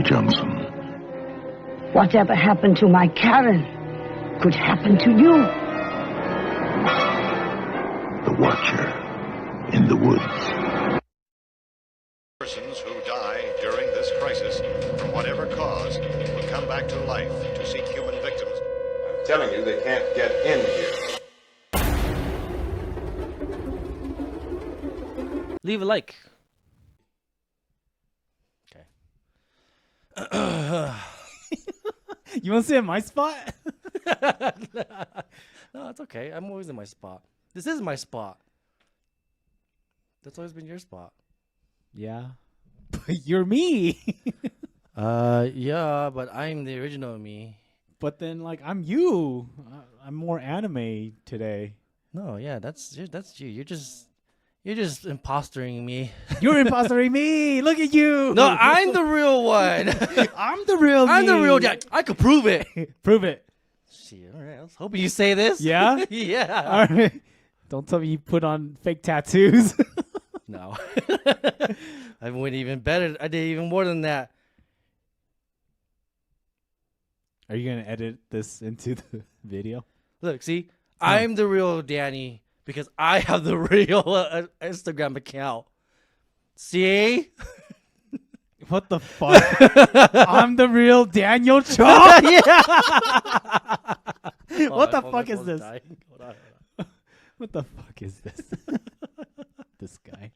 Charlie Johnson. Whatever happened to my Karen could happen to you. The Watcher in the Woods. Persons who die during this crisis, from whatever cause, will come back to life to seek human victims. I'm telling you, they can't get in here. Leave a like. You want to sit in my spot? No, it's okay. I'm always in my spot. This is my spot. That's always been your spot. Yeah. But you're me. Yeah, but I'm the original me. But then, like, I'm you. I'm more anime today. No, yeah, that's you. You're just impostering me. You're impostering me. Look at you. No, I'm the real one. I'm the real me. I'm the real guy. I could prove it. Prove it. Shit, all right. I was hoping you say this. Yeah? Yeah. All right. Don't tell me you put on fake tattoos. No. I went even better. I did even more than that. Are you going to edit this into the video? Look, see, I'm the real Danny because I have the real Instagram account. See? What the fuck? I'm the real Daniel Cho. Yeah. What the fuck is this? Hold on. What the fuck is this? This guy.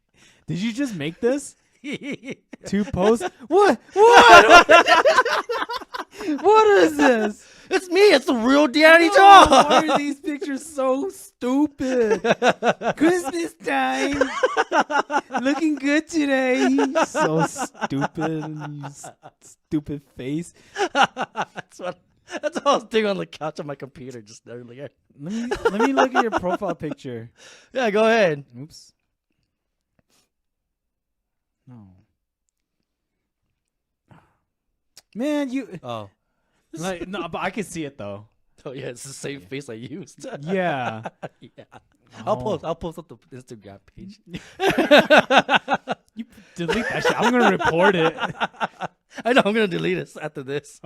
Did you just make this? 2 posts? What? What is this? It's me. It's the real Danny No, Cho. why are these pictures so stupid? Christmas time. Looking good today. So stupid. You stupid face. That's what I was doing on the couch on my computer just earlier. Let me look at your profile picture. Yeah, go ahead. Oops. No. Man, you Oh. like no, but I can see it though. Oh yeah, it's the same face I used. Yeah. Yeah. Oh. I'll post up the Instagram page. You delete that shit. I'm gonna report it. I know I'm gonna delete it after this.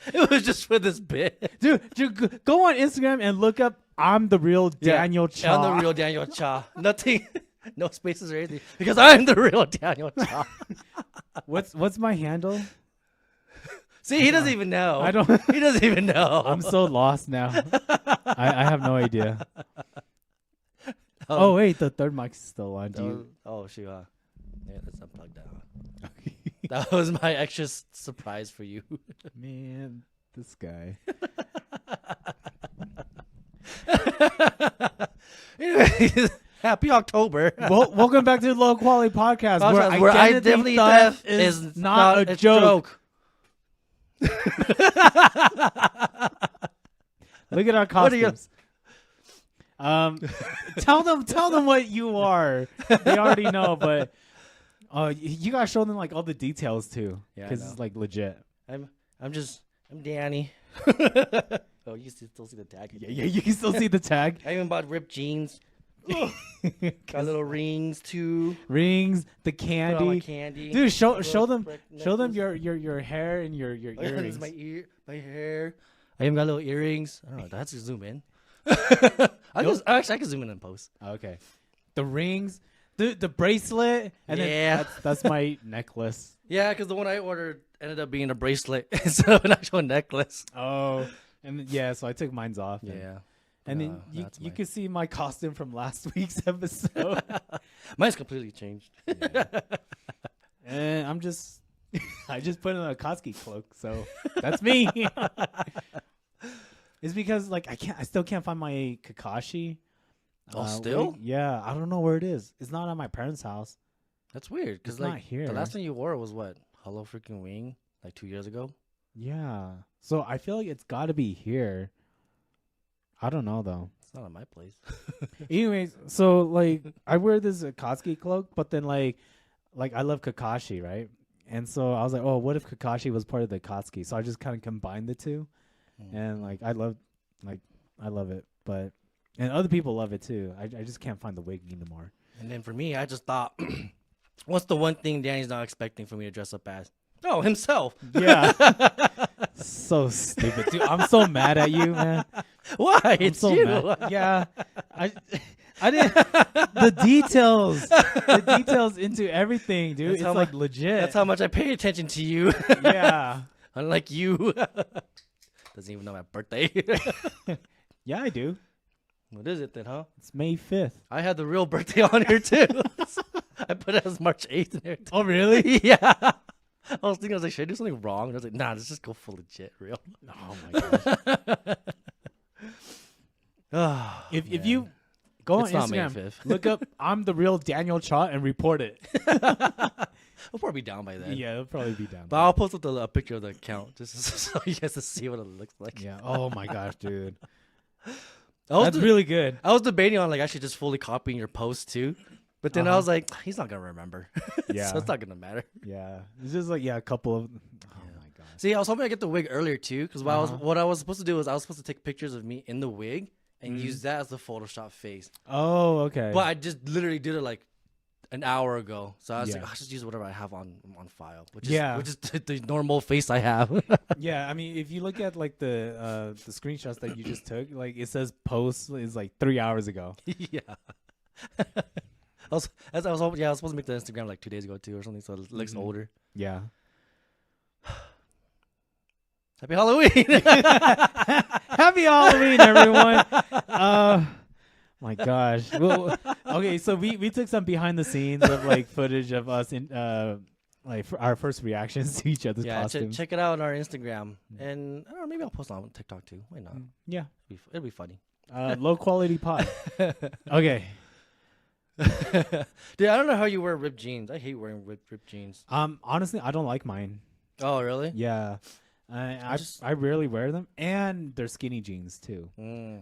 It was just for this bit. Dude, go on Instagram and look up I'm the real Daniel Cha. I'm the real Daniel Cha. Nothing, no spaces or anything. Because I'm the real Daniel Cha. What's my handle? See, he doesn't even know. I don't. He doesn't even know. I'm so lost now. I have no idea. Oh wait, the third mic's still on. Do you? Oh shoot. Yeah, let's unplug that one. That was my extra surprise for you. Man, this guy. Anyways, happy October. Well, welcome back to the Low Quality Podcast, Where identity theft is not a joke. Look at our costumes. Tell them what you are. They already know, but you gotta show them like all the details too. Yeah, because it's like legit. I'm Danny. Oh, you can still see the tag. Yeah, you can still see the tag. I even bought ripped jeans. Got little rings too. Rings, the Put on my candy. candy. Dude, show them necklace. your hair and your Oh, yeah, earrings. this is my hair. I even got little earrings. I don't know. I have to zoom in. I can zoom in and post. Okay, the rings, the bracelet, and Yeah. then that's my necklace. Yeah, because the one I ordered ended up being a bracelet instead of an actual necklace. Oh, and yeah, so I took mine's off. Yeah. And then you can see my costume from last week's episode. Mine's completely changed. Yeah. And I just put in a Koski cloak, so that's me. It's because like I still can't find my Kakashi. Oh, still? Yeah, I don't know where it is. It's not at my parents' house. That's weird because It's like not here. the last time you wore it was what? Hello freaking Wing, like 2 years ago. Yeah, so I feel like it's got to be here. I don't know though. It's not at my place. Anyways, so like I wear this Akatsuki cloak, but then like I love Kakashi, right? And so I was like, oh, what if Kakashi was part of the Akatsuki? So I just kind of combined the two, and like I love it, but and other people love it too. I just can't find the wig anymore. And then for me, I just thought, what's the one thing Danny's not expecting for me to dress up as? Oh, himself. Yeah. So stupid, dude. I'm so mad at you, man. Why? I'm It's so you. mad. Yeah. I didn't. The details into everything, dude. That's It's how like mu- legit. That's how much I pay attention to you. Yeah. Unlike you. Doesn't even know my birthday. Yeah, I do. What is it then, huh? It's May 5th. I had the real birthday on here too. I put it as March 8th in there. Too. Oh, really? Yeah. I was thinking, I was like, should I do something wrong? And I was like, nah, let's just go full legit, real. Oh my gosh. If you go It's on not May Instagram, 5th. look up "I'm the real Daniel Cha" and report it. We'll probably be down by then. Yeah, it'll probably be down. But I'll post up a picture of the account just so you guys to see what it looks like. Yeah. Oh my gosh, dude. That's Really good. I was debating on like actually just fully copying your post too. But then I was like, he's not going to remember. Yeah. So it's not going to matter. Yeah. It's just like a couple of. Oh my gosh. See, I was hoping I get the wig earlier too, because what I was supposed to do was I was supposed to take pictures of me in the wig and use that as the Photoshop face. Oh, okay. But I just literally did it like an hour ago, so I was Yeah. like, I'll just use whatever I have on file, which Yeah. is the normal face I have. Yeah, I mean, if you look at like the screenshots that you just took, like it says post is like 3 hours ago. Yeah. I was supposed to make the Instagram like 2 days ago too or something, so it looks older. Yeah. Happy Halloween! Happy Halloween, everyone. My gosh. Well, okay, so we took some behind the scenes of like footage of us in like for our first reactions to each other's Yeah, costumes. check it out on our Instagram, and I don't know, maybe I'll post it on TikTok too. Why not? Yeah. It'll be funny. Low quality pod. Okay. Dude, I don't know how you wear ripped jeans. I hate wearing ripped jeans. Honestly, I don't like mine. Oh, really? Yeah. I rarely wear them, and they're skinny jeans too.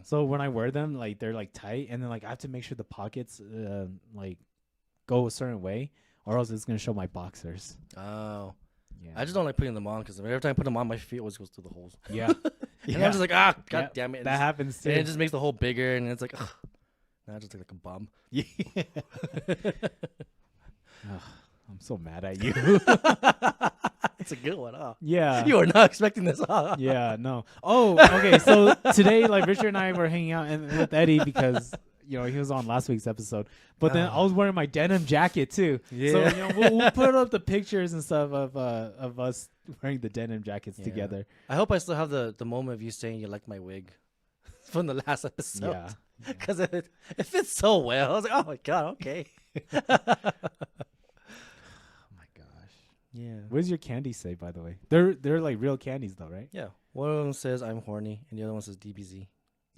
So when I wear them, like they're like tight, and then like I have to make sure the pockets like go a certain way, or else it's gonna show my boxers. Oh, Yeah. I just don't like putting them on because every time I put them on, my feet always goes through the holes. Yeah. And I'm just like, god damn it. That happens too. And it just makes the hole bigger, and it's like, ugh. Now I just look like a bum. Yeah. I'm so mad at you. It's a good one, huh? Yeah. You were not expecting this, huh? Yeah, no. Oh, okay. So today, like Richard and I were hanging out with Eddie because he was on last week's episode. But then I was wearing my denim jacket too. Yeah. So we'll put up the pictures and stuff of us wearing the denim jackets together. I hope I still have the moment of you saying you like my wig from the last episode. Yeah. Because it fits so well. I was like, oh my god, okay. Yeah. What does your candy say, by the way? They're like real candies, though, right? Yeah. One of them says I'm horny, and the other one says DBZ.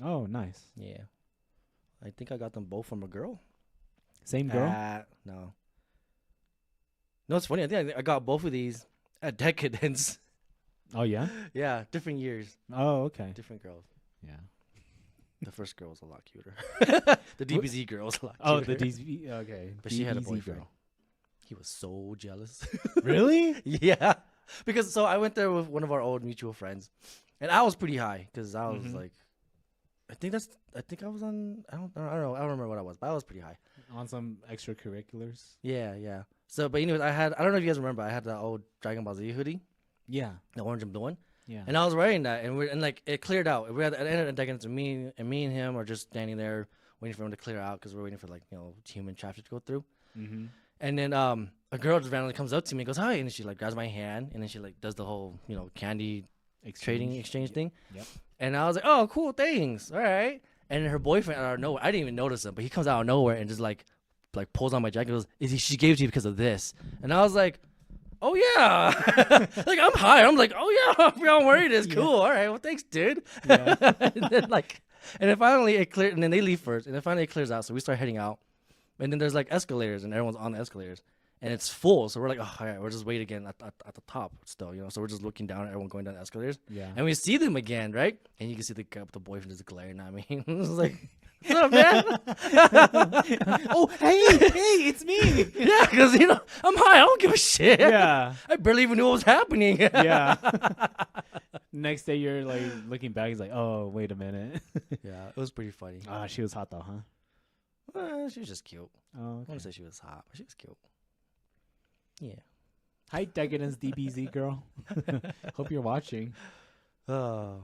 Oh, nice. Yeah. I think I got them both from a girl. Same girl? No. No, it's funny. I think I got both of these at Decadence. Oh, yeah? Yeah, different years, Oh, okay. different girls. Yeah. The first girl was a lot cuter. The DBZ girl was a lot cuter. Oh, the DZ. Okay. But she had a DBZ boyfriend. girl. He was so jealous. Really? Yeah. Because I went there with one of our old mutual friends, and I was pretty high because I was like, I think I was on, I don't know. I don't remember what I was, but I was pretty high. On some extracurriculars? Yeah. So, but anyways, I don't know if you guys remember, I had the old Dragon Ball Z hoodie, Yeah. the orange and blue one. Yeah. And I was wearing that, and like it cleared out. We had at the end of the decade, me and him are just standing there waiting for him to clear out because we're waiting for like human traffic to go through. Mm-hmm. And then a girl just randomly comes up to me and goes, "Hi," and she like grabs my hand, and then she like does the whole candy trading exchange thing. Yep. And I was like, "Oh, cool, thanks, all right." And then her boyfriend out of nowhere, I didn't even notice him, but he comes out of nowhere and just like pulls on my jacket. And goes, she gave it to you because of this? And I was like, oh yeah, like I'm high. I'm like, oh yeah, I forgot I'm wearing this. Cool. All right. Well, thanks, dude. Yeah. and then finally it cleared, and then they leave first, and then finally it clears out. So we start heading out, and then there's like escalators, and everyone's on the escalators, and it's full. So we're like, oh, all right, we'll just wait again at the top still, So we're just looking down at everyone going down the escalators. Yeah. And we see them again, right? And you can see the boyfriend is glaring at me. I was like, what's up, man? Oh, hey, it's me. Yeah, because I'm high. I don't give a shit. Yeah. I barely even knew what was happening. Yeah. Next day, you're like looking back. He's like, oh, wait a minute. Yeah, it was pretty funny. She was hot though, huh? She was just cute. Oh, I okay. want to say she was hot, but she was cute. Yeah. Hi, Decadence DBZ girl. Hope you're watching. Oh,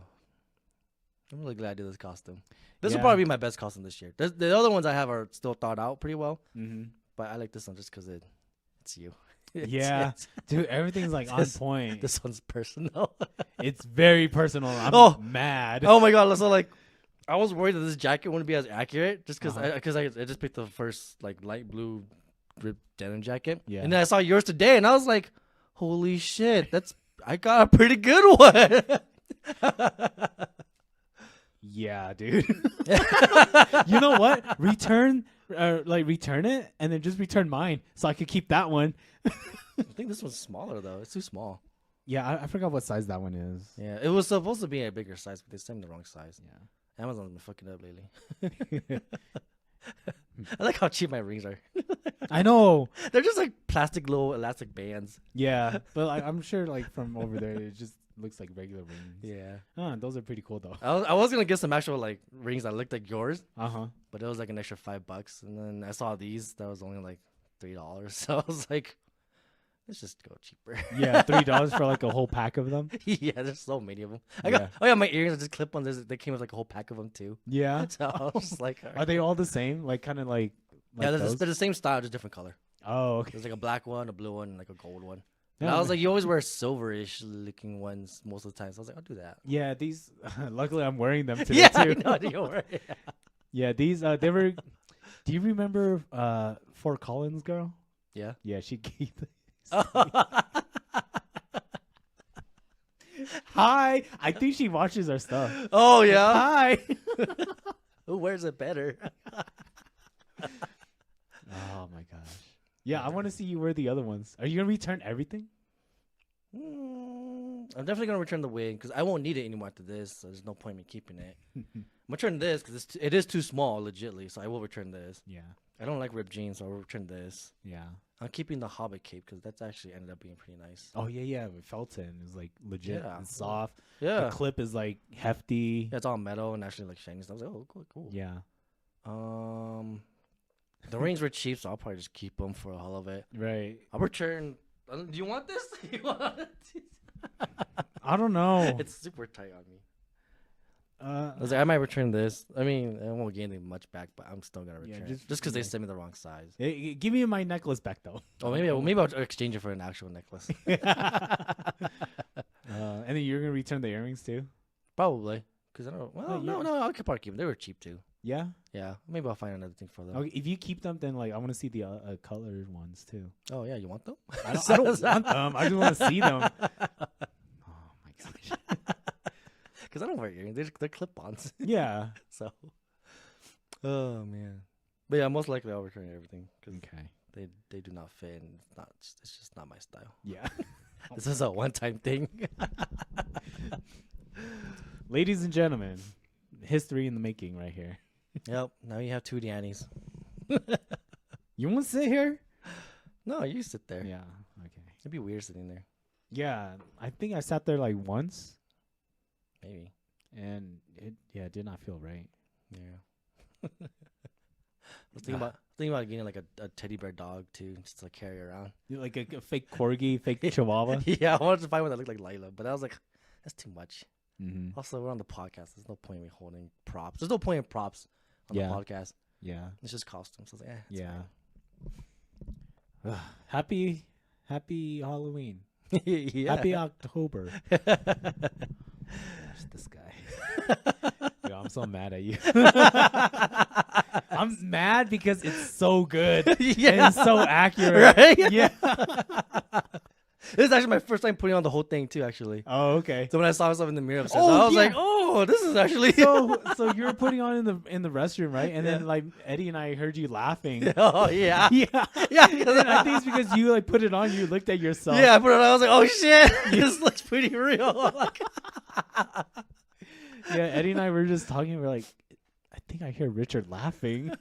I'm really glad I did this costume. This will Yeah. probably be my best costume this year. The other ones I have are still thought out pretty well, Mm-hmm. but I like this one just because it's you. Yeah, dude, everything's like on This- point. This one's personal. It's very personal. I'm Oh. mad. Oh my god! So like, I was worried that this jacket wouldn't be as accurate just because Uh-huh. I just picked the first like light blue ripped denim jacket. Yeah. And then I saw yours today, and I was like, holy shit! I got a pretty good one. Yeah, dude. You know what? Return it, and then just return mine, so I could keep that one. I think this one's smaller though. It's too small. Yeah, I forgot what size that one is. Yeah, it was supposed to be a bigger size, but they sent me the wrong size. Yeah. Amazon's been fucking up lately. I like how cheap my rings are. I know. They're just like plastic little elastic bands. Yeah, but I'm sure like from over there, it just looks like regular rings. Yeah. Those are pretty cool though. I was gonna get some actual like rings that looked like yours, Uh-huh. but it was like an extra $5, and then I saw these that was only like $3. So I was like, let's just go cheaper. Yeah, $3 for like a whole pack of them. Yeah, there's so many of them. Yeah. My earrings are just clip on. They came with like a whole pack of them too. Yeah. So I was just like, Are they all the same? Like kind of like yeah, those? they're the same style, just different color. Oh, okay. There's like a black one, a blue one, and like a gold one. Yeah, And I was like, you always wear silverish looking ones most of the time. So I was like, I'll do that. Yeah, these. Luckily, I'm wearing them today Yeah, too. I know. Don't worry. Yeah, these. They were. Do you remember Fort Collins girl? Yeah. Yeah, she gave. Hi, I think she watches our stuff. Oh yeah. Hi. Who wears it better? Oh my gosh. Yeah, I want to see you wear the other ones. Are you gonna return everything? I'm definitely gonna return the wig because I won't need it anymore after this. So there's no point in me keeping it. I'm return this because it is too small, legitly. So I will return this. Yeah. I don't like ripped jeans, so I'll return this. Yeah. I'm keeping the Hobbit cape because that's actually ended up being pretty nice. Oh yeah. With Felton is like legit Yeah. and soft. Yeah. The clip is like hefty. Yeah, it's all metal and actually like shiny. So I was like, oh, cool. Yeah. The rings were cheap, so I'll probably just keep them for a hell of it. Right. I'll return. Do you want this? You want it? I don't know. It's super tight on me. Uh, I was like, I might return this. I mean, I won't gain anything much back, but I'm still gonna Yeah, return just- just because they yeah. sent me the wrong size. give me my necklace back though. Oh, maybe I'll exchange it for an actual necklace. And then you're gonna return the earrings too. Probably, because I don't. Well, Oh, yeah. no, I could probably keep them. They were cheap too. Yeah. Yeah, maybe I'll find another thing for them. Okay, if you keep them, then like I want to see the colored ones too. Oh yeah, you want them? I don't want them. I just want to see them. Oh my gosh. Because I don't wear earrings. They're clip-ons. Yeah. So. Oh man. But yeah, most likely I'll return everything because Okay. they do not fit and it's just not my style. Yeah. This is a one-time thing. Ladies and gentlemen, history in the making right here. Yep. Now you have two Dannies. You want to sit here? No, you sit there. Yeah. Okay. It'd be weird sitting there. Yeah, I think I sat there like once, Maybe. and it did not feel right. Yeah. I was thinking about getting like a teddy bear dog too, just to like carry around. Like a fake corgi, fake chihuahua. Yeah, I wanted to find one that looked like Lila, but I was like, that's too much. Mm-hmm. Also, we're on the podcast. There's no point in me holding props. There's no point in props on Yeah. the podcast. Yeah. It's just costumes. So I was like, it's Yeah. Happy Halloween. fine. Yeah. Happy October. Gosh, this guy. Yo, I'm so mad at you. I'm mad because it's so good. Yeah. And it's so accurate. Right? Yeah. This is actually my first time putting on the whole thing too, actually. Oh, okay. So when I saw myself in the mirror upstairs, Oh, I was yeah. like, oh, this is actually So you were putting on in the restroom, right? And then like Eddie and I heard you laughing. Oh yeah. Yeah. Yeah. And I think it's because you like put it on, you looked at yourself. Yeah, I put it on. I was like, oh shit, this looks pretty real. Like, Yeah, Eddie and I were just talking. We're like, I think I hear Richard laughing.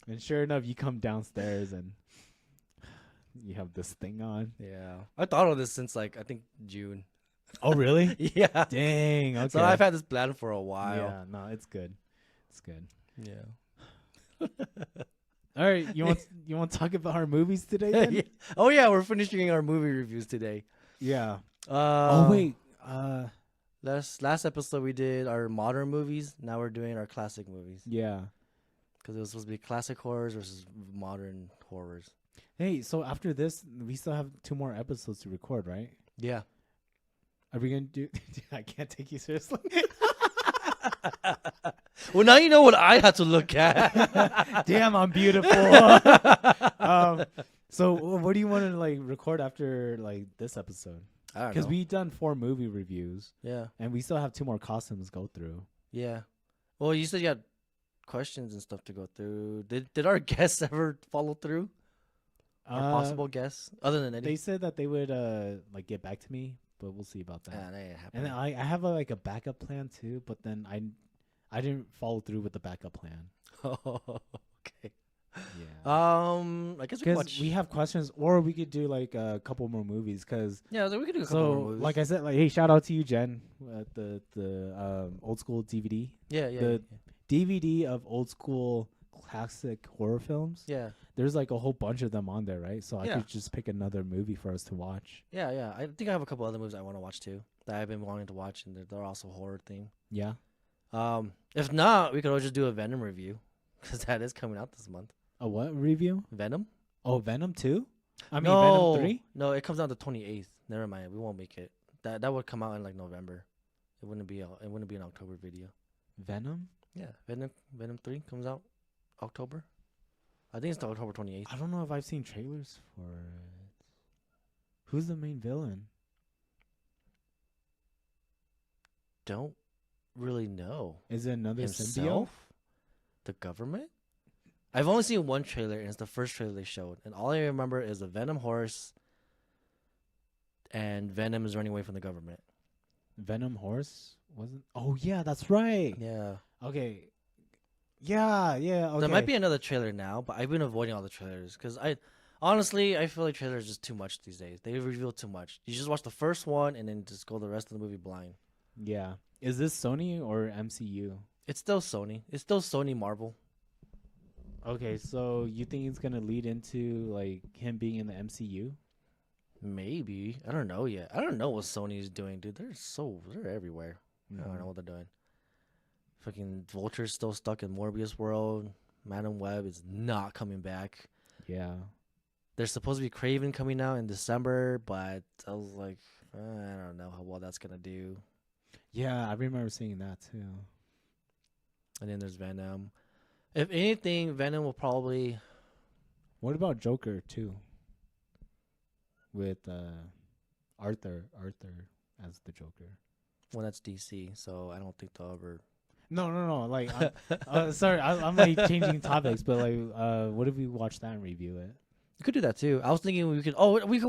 And sure enough, you come downstairs and you have this thing on. yeah, I thought of this since like I think June. Oh, really? Yeah. Dang. Okay. So I've had this plan for a while. Yeah, no, it's good. It's good. Yeah. All right, you want to talk about our movies today? Then? Yeah. Oh yeah, we're finishing our movie reviews today. Yeah. Oh wait. Last episode we did our modern movies. Now we're doing our classic movies Yeah. because it was supposed to be classic horrors versus modern horrors. Hey, so after this, we still have 2 more episodes to record, right? Yeah. Are we gonna do? I can't take you seriously. Well, now you know what I had to look at. Damn, I'm beautiful. So what do you want to like record after like this episode? I don't Because know. we've done 4 movie reviews, Yeah. and we still have 2 more costumes to go through. Yeah. Well, you said you had questions and stuff to go through. Did our guests ever follow through? Our possible guests, other than Eddie? They said that they would like get back to me, but we'll see about that. That ain't And happening. then I have like a backup plan too, but then I didn't follow through with the backup plan. Okay. Yeah. I guess we can Because watch. we have questions, or we could do like a couple more movies. Because Yeah, so we could do a couple more movies. like I said, like hey, shout out to you, Jen, at the old school DVD, yeah, yeah, the DVD of old school classic horror films. yeah, There's like a whole bunch of them on there, right? So I Yeah. could just pick another movie for us to watch. yeah, yeah. I think I have a couple other movies I want to watch too that I've been wanting to watch, and they're also horror themed. Yeah. If not, we could always just do a Venom review because that is coming out this month. A what review? Venom? Oh, Venom 2? I mean, No, Venom 3? No, it comes out the 28th. Never mind, we won't make it. That would come out in like November. It wouldn't be an October video. Venom? Yeah, Venom 3 comes out October. I think it's the October 28th. I don't know if I've seen trailers for it. Who's the main villain? Don't really know. Is it another symbiote? Himself? The government? I've only seen one trailer, and it's the first trailer they showed. And all I remember is a Venom horse, and Venom is running away from the government. Venom horse? Wasn't? Oh, yeah, that's right. Yeah. Okay. Yeah, okay. There might be another trailer now, but I've been avoiding all the trailers because honestly, I feel like trailers are just too much these days. They reveal too much. You just watch the first one and then just go the rest of the movie blind. Yeah. Is this Sony or MCU? It's still Sony. It's still Sony Marvel. Okay, so you think it's gonna lead into like him being in the MCU? Maybe. I don't know yet. I don't know what Sony is doing, dude. They're everywhere. I don't know what they're doing. Fucking Vulture's still stuck in Morbius world. Madam Web is not coming back. Yeah. There's supposed to be Craven coming out in December, but I was like, I don't know how well that's gonna do. Yeah, I remember seeing that too. And then there's Venom. If anything, Venom will probably. What about Joker too? With Arthur as the Joker. Well, that's DC, so I don't think they'll ever. No. Like, sorry, I'm like changing topics, but like, what if we watch that and review it? You could do that too. I was thinking we could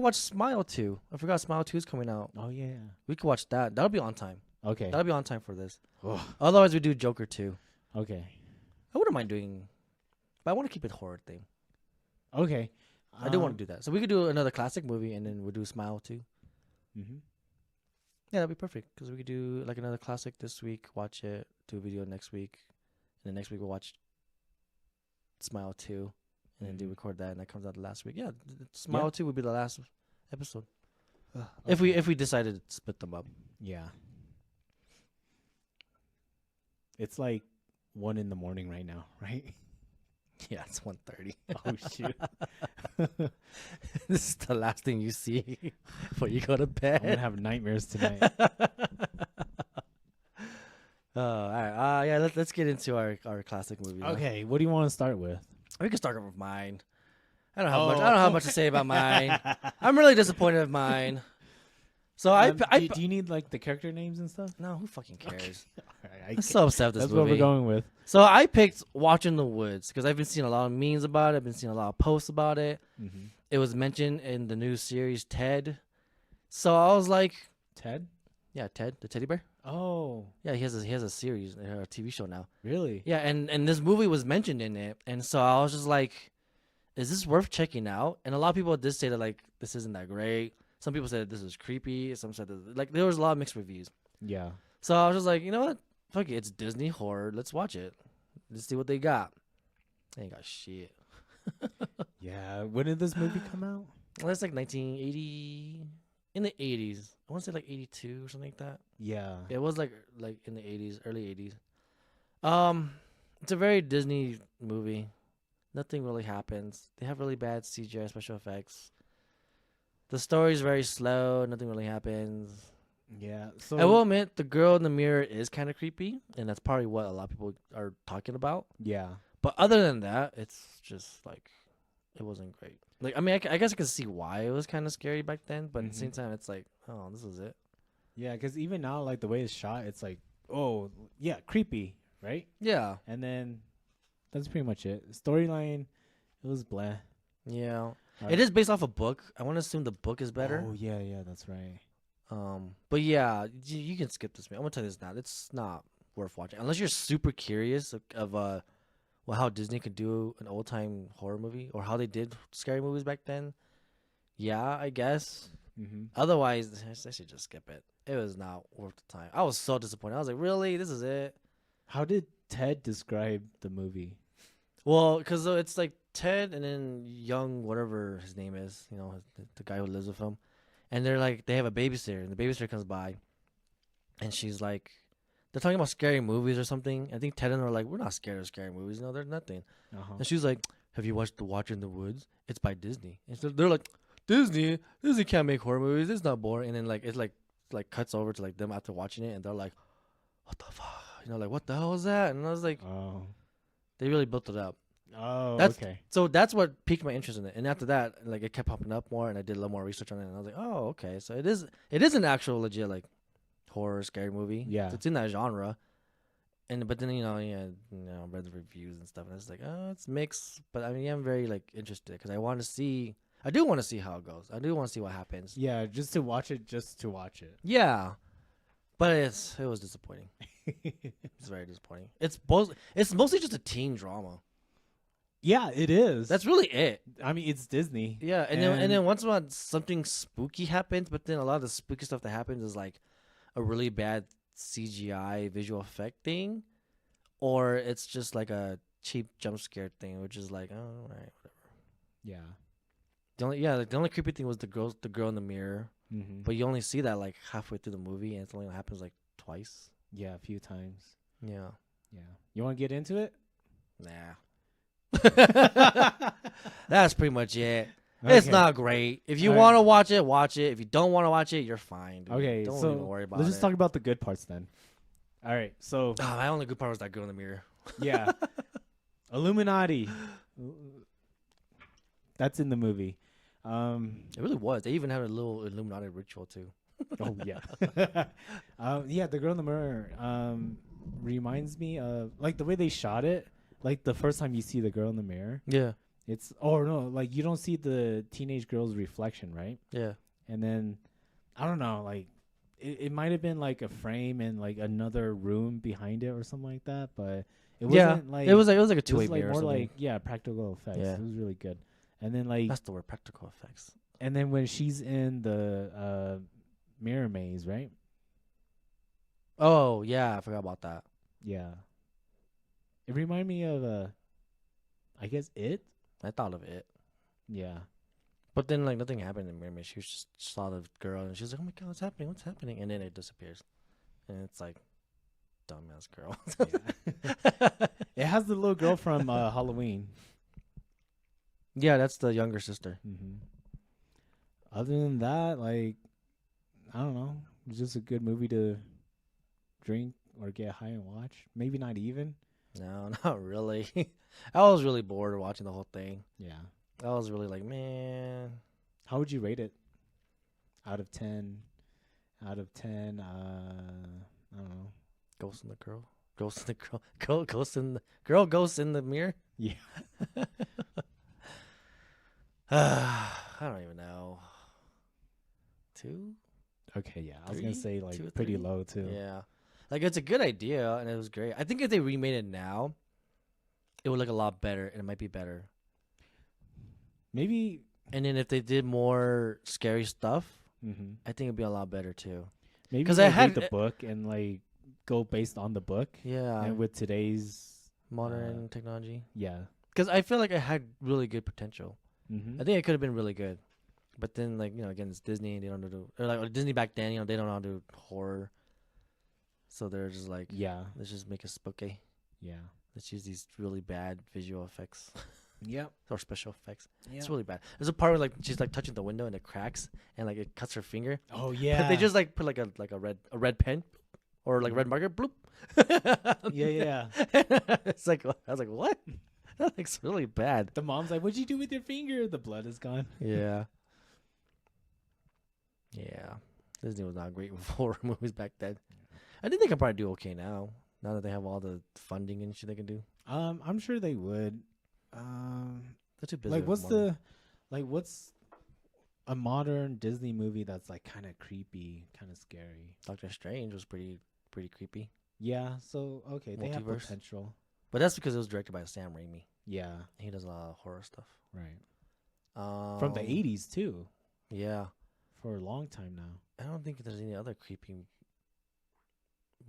watch Smile 2. I forgot Smile 2 is coming out. Oh yeah. We could watch that. That'll be on time. Okay. That'll be on time for this. Otherwise, we do Joker 2. Okay. I wouldn't mind doing, but I want to keep it horror theme. Okay. I do want to do that. So we could do another classic movie and then we'll do Smile 2. Mm-hmm. Yeah, that'd be perfect because we could do like another classic this week, watch it, do a video next week, and then next week we'll watch Smile 2, and then do record that, and that comes out the last week. Yeah, Smile 2 would be the last episode if we decided to split them up. Yeah. It's like 1 a.m. right now, right? Yeah, it's 1:30. Oh shoot. This is the last thing you see before you go to bed. I'm gonna have nightmares tonight. All right. Yeah. Let's get into our classic movie. now. Okay, what do you want to start with? We can start with mine. I don't have much to say about mine. I'm really disappointed with mine. So do you need like the character names and stuff? no, who fucking cares? Alright, I'm so upset with this that's movie. what we're going with. So I picked Watching the Woods because I've been seeing a lot of memes about it. I've been seeing a lot of posts about it. Mm-hmm. It was mentioned in the new series Ted. So I was like, Ted? yeah, Ted, the teddy bear. Oh, Yeah, he has a series, a TV show now. really? Yeah, and this movie was mentioned in it, and so I was just like, is this worth checking out? And a lot of people did say that like this isn't that great. Some people said this is creepy. Some said that, like there was a lot of mixed reviews. Yeah. So I was just like, you know what? Fuck it, it's Disney horror. Let's watch it. Let's see what they got. They ain't got shit. Yeah. When did this movie come out? Well, that's like 1980, in the 80s. I want to say like 82 or something like that. Yeah. It was like in the 80s, early 80s. It's a very Disney movie. Nothing really happens. They have really bad CGI special effects. The story's very slow. Nothing really happens. Yeah. So I will admit, the girl in the mirror is kind of creepy, and that's probably what a lot of people are talking about. Yeah. But other than that, it's just like, it wasn't great. Like, I mean, I guess I can see why it was kind of scary back then, but at the same time, it's like, oh, this is it. Yeah, because even now, like the way it's shot, it's like, oh, yeah, creepy, right? Yeah. And then that's pretty much it. Storyline, it was blah. Yeah. It is based off a book. I want to assume the book is better. Oh yeah, that's right. But yeah, you can skip this. I'm gonna tell you this now. It's not worth watching unless you're super curious of well, how Disney could do an old time horror movie or how they did scary movies back then. Yeah, I guess. Otherwise, I should just skip it. It was not worth the time. I was so disappointed. I was like, really? This is it? How did Ted describe the movie? Well, because it's like Ted and then young whatever his name is, the guy who lives with him, and they're like they have a babysitter, and the babysitter comes by, and she's like, they're talking about scary movies or something. I think Ted and her are like, we're not scared of scary movies. No, there's nothing. And she's like, have you watched The Watcher in the Woods? It's by Disney. And so they're like, Disney can't make horror movies. It's not boring. And then like it's like cuts over to like them after watching it, and they're like, what the fuck? Like what the hell is that? And I was like, oh, they really built it up. Oh, okay. So that's what piqued my interest in it. And after that, like it kept popping up more, and I did a little more research on it, and I was like, oh, okay. So it is an actual legit like horror scary movie. Yeah, it's in that genre. But then I read the reviews and stuff, and it's like, oh, it's mixed. But I mean, I'm very like interested because I do want to see how it goes. I do want to see what happens. Yeah, just to watch it. Yeah, but it was disappointing. It's very disappointing. It's mostly just a teen drama. Yeah, it is. That's really it. I mean, it's Disney. Yeah, and then once in a while something spooky happens, but then a lot of the spooky stuff that happens is like a really bad CGI visual effect thing, or it's just like a cheap jump scare thing, which is like, oh, all right, whatever. Yeah. The only creepy thing was the girl in the mirror, but you only see that like halfway through the movie, and it only happens like twice. Yeah, a few times. Yeah. You want to get into it? Nah. That's pretty much it. Okay. It's not great. If you want to watch it, watch it. If you don't want to watch it, you're fine. Dude. Okay, don't so even worry about let's just talk about the good parts then. All right, so my only good part was that girl in the mirror. Yeah, Illuminati. That's in the movie. It really was. They even had a little Illuminati ritual too. Oh yeah. Yeah, the girl in the mirror reminds me of like the way they shot it. Like the first time you see the girl in the mirror. Yeah. It's like you don't see the teenage girl's reflection, right? Yeah. And then I don't know, like it might have been like a frame and like another room behind it or something like that, but it wasn't like it was like a two-way mirror. More or something. like practical effects. Yeah. It was really good. And then like that's the word, practical effects. And then when she's in the mirror maze, right? Oh yeah, I forgot about that. Yeah. It reminded me of I guess It. I thought of It. Yeah. But then like nothing happened in the mirror maze. She just saw the girl and she's like, oh my god, what's happening? What's happening? And then it disappears. And it's like, dumbass girl. It has the little girl from Halloween. Yeah, that's the younger sister. Other than that, like, I don't know. It's just a good movie to drink or get high and watch. Maybe not even. No, not really. I was really bored watching the whole thing. Yeah. I was really like, man. How would you rate it? Out of 10. I don't know. Ghost in the girl. Ghost in the girl. Ghost in the girl. Ghost in the mirror. Yeah. I don't even know. 2? Okay, yeah. I was going to say like pretty low too. Yeah. Like it's a good idea and it was great. I think if they remade it now, it would look a lot better and it might be better. Maybe. And then if they did more scary stuff, I think it'd be a lot better too. Maybe because I had the book and like go based on the book. Yeah. And with today's modern technology. Yeah. because I feel like it had really good potential. Mm-hmm. I think it could have been really good, but then like again it's Disney and they don't do or like Disney back then they don't know how to do horror, so they're just like let's just make it spooky. Yeah, let's use these really bad visual effects. Yep. Or special effects. Yep. It's really bad. There's a part where like she's like touching the window and it cracks and like it cuts her finger. Oh yeah. But they just like put like a red pen or like red marker. Bloop. Yeah. It's like I was like, what? That looks really bad. The mom's like, "What'd you do with your finger?" The blood is gone. Yeah. Yeah. Disney was not great with horror movies back then. I think they can probably do okay now. Now that they have all the funding and shit they can do. I'm sure they would. They're too busy. What's a modern Disney movie that's like kind of creepy, kind of scary? Doctor Strange was pretty creepy. Yeah. So okay, they have Multiverse. potential. But that's because it was directed by Sam Raimi. Yeah. He does a lot of horror stuff. Right. From the 80s too. Yeah. For a long time now. I don't think there's any other creepy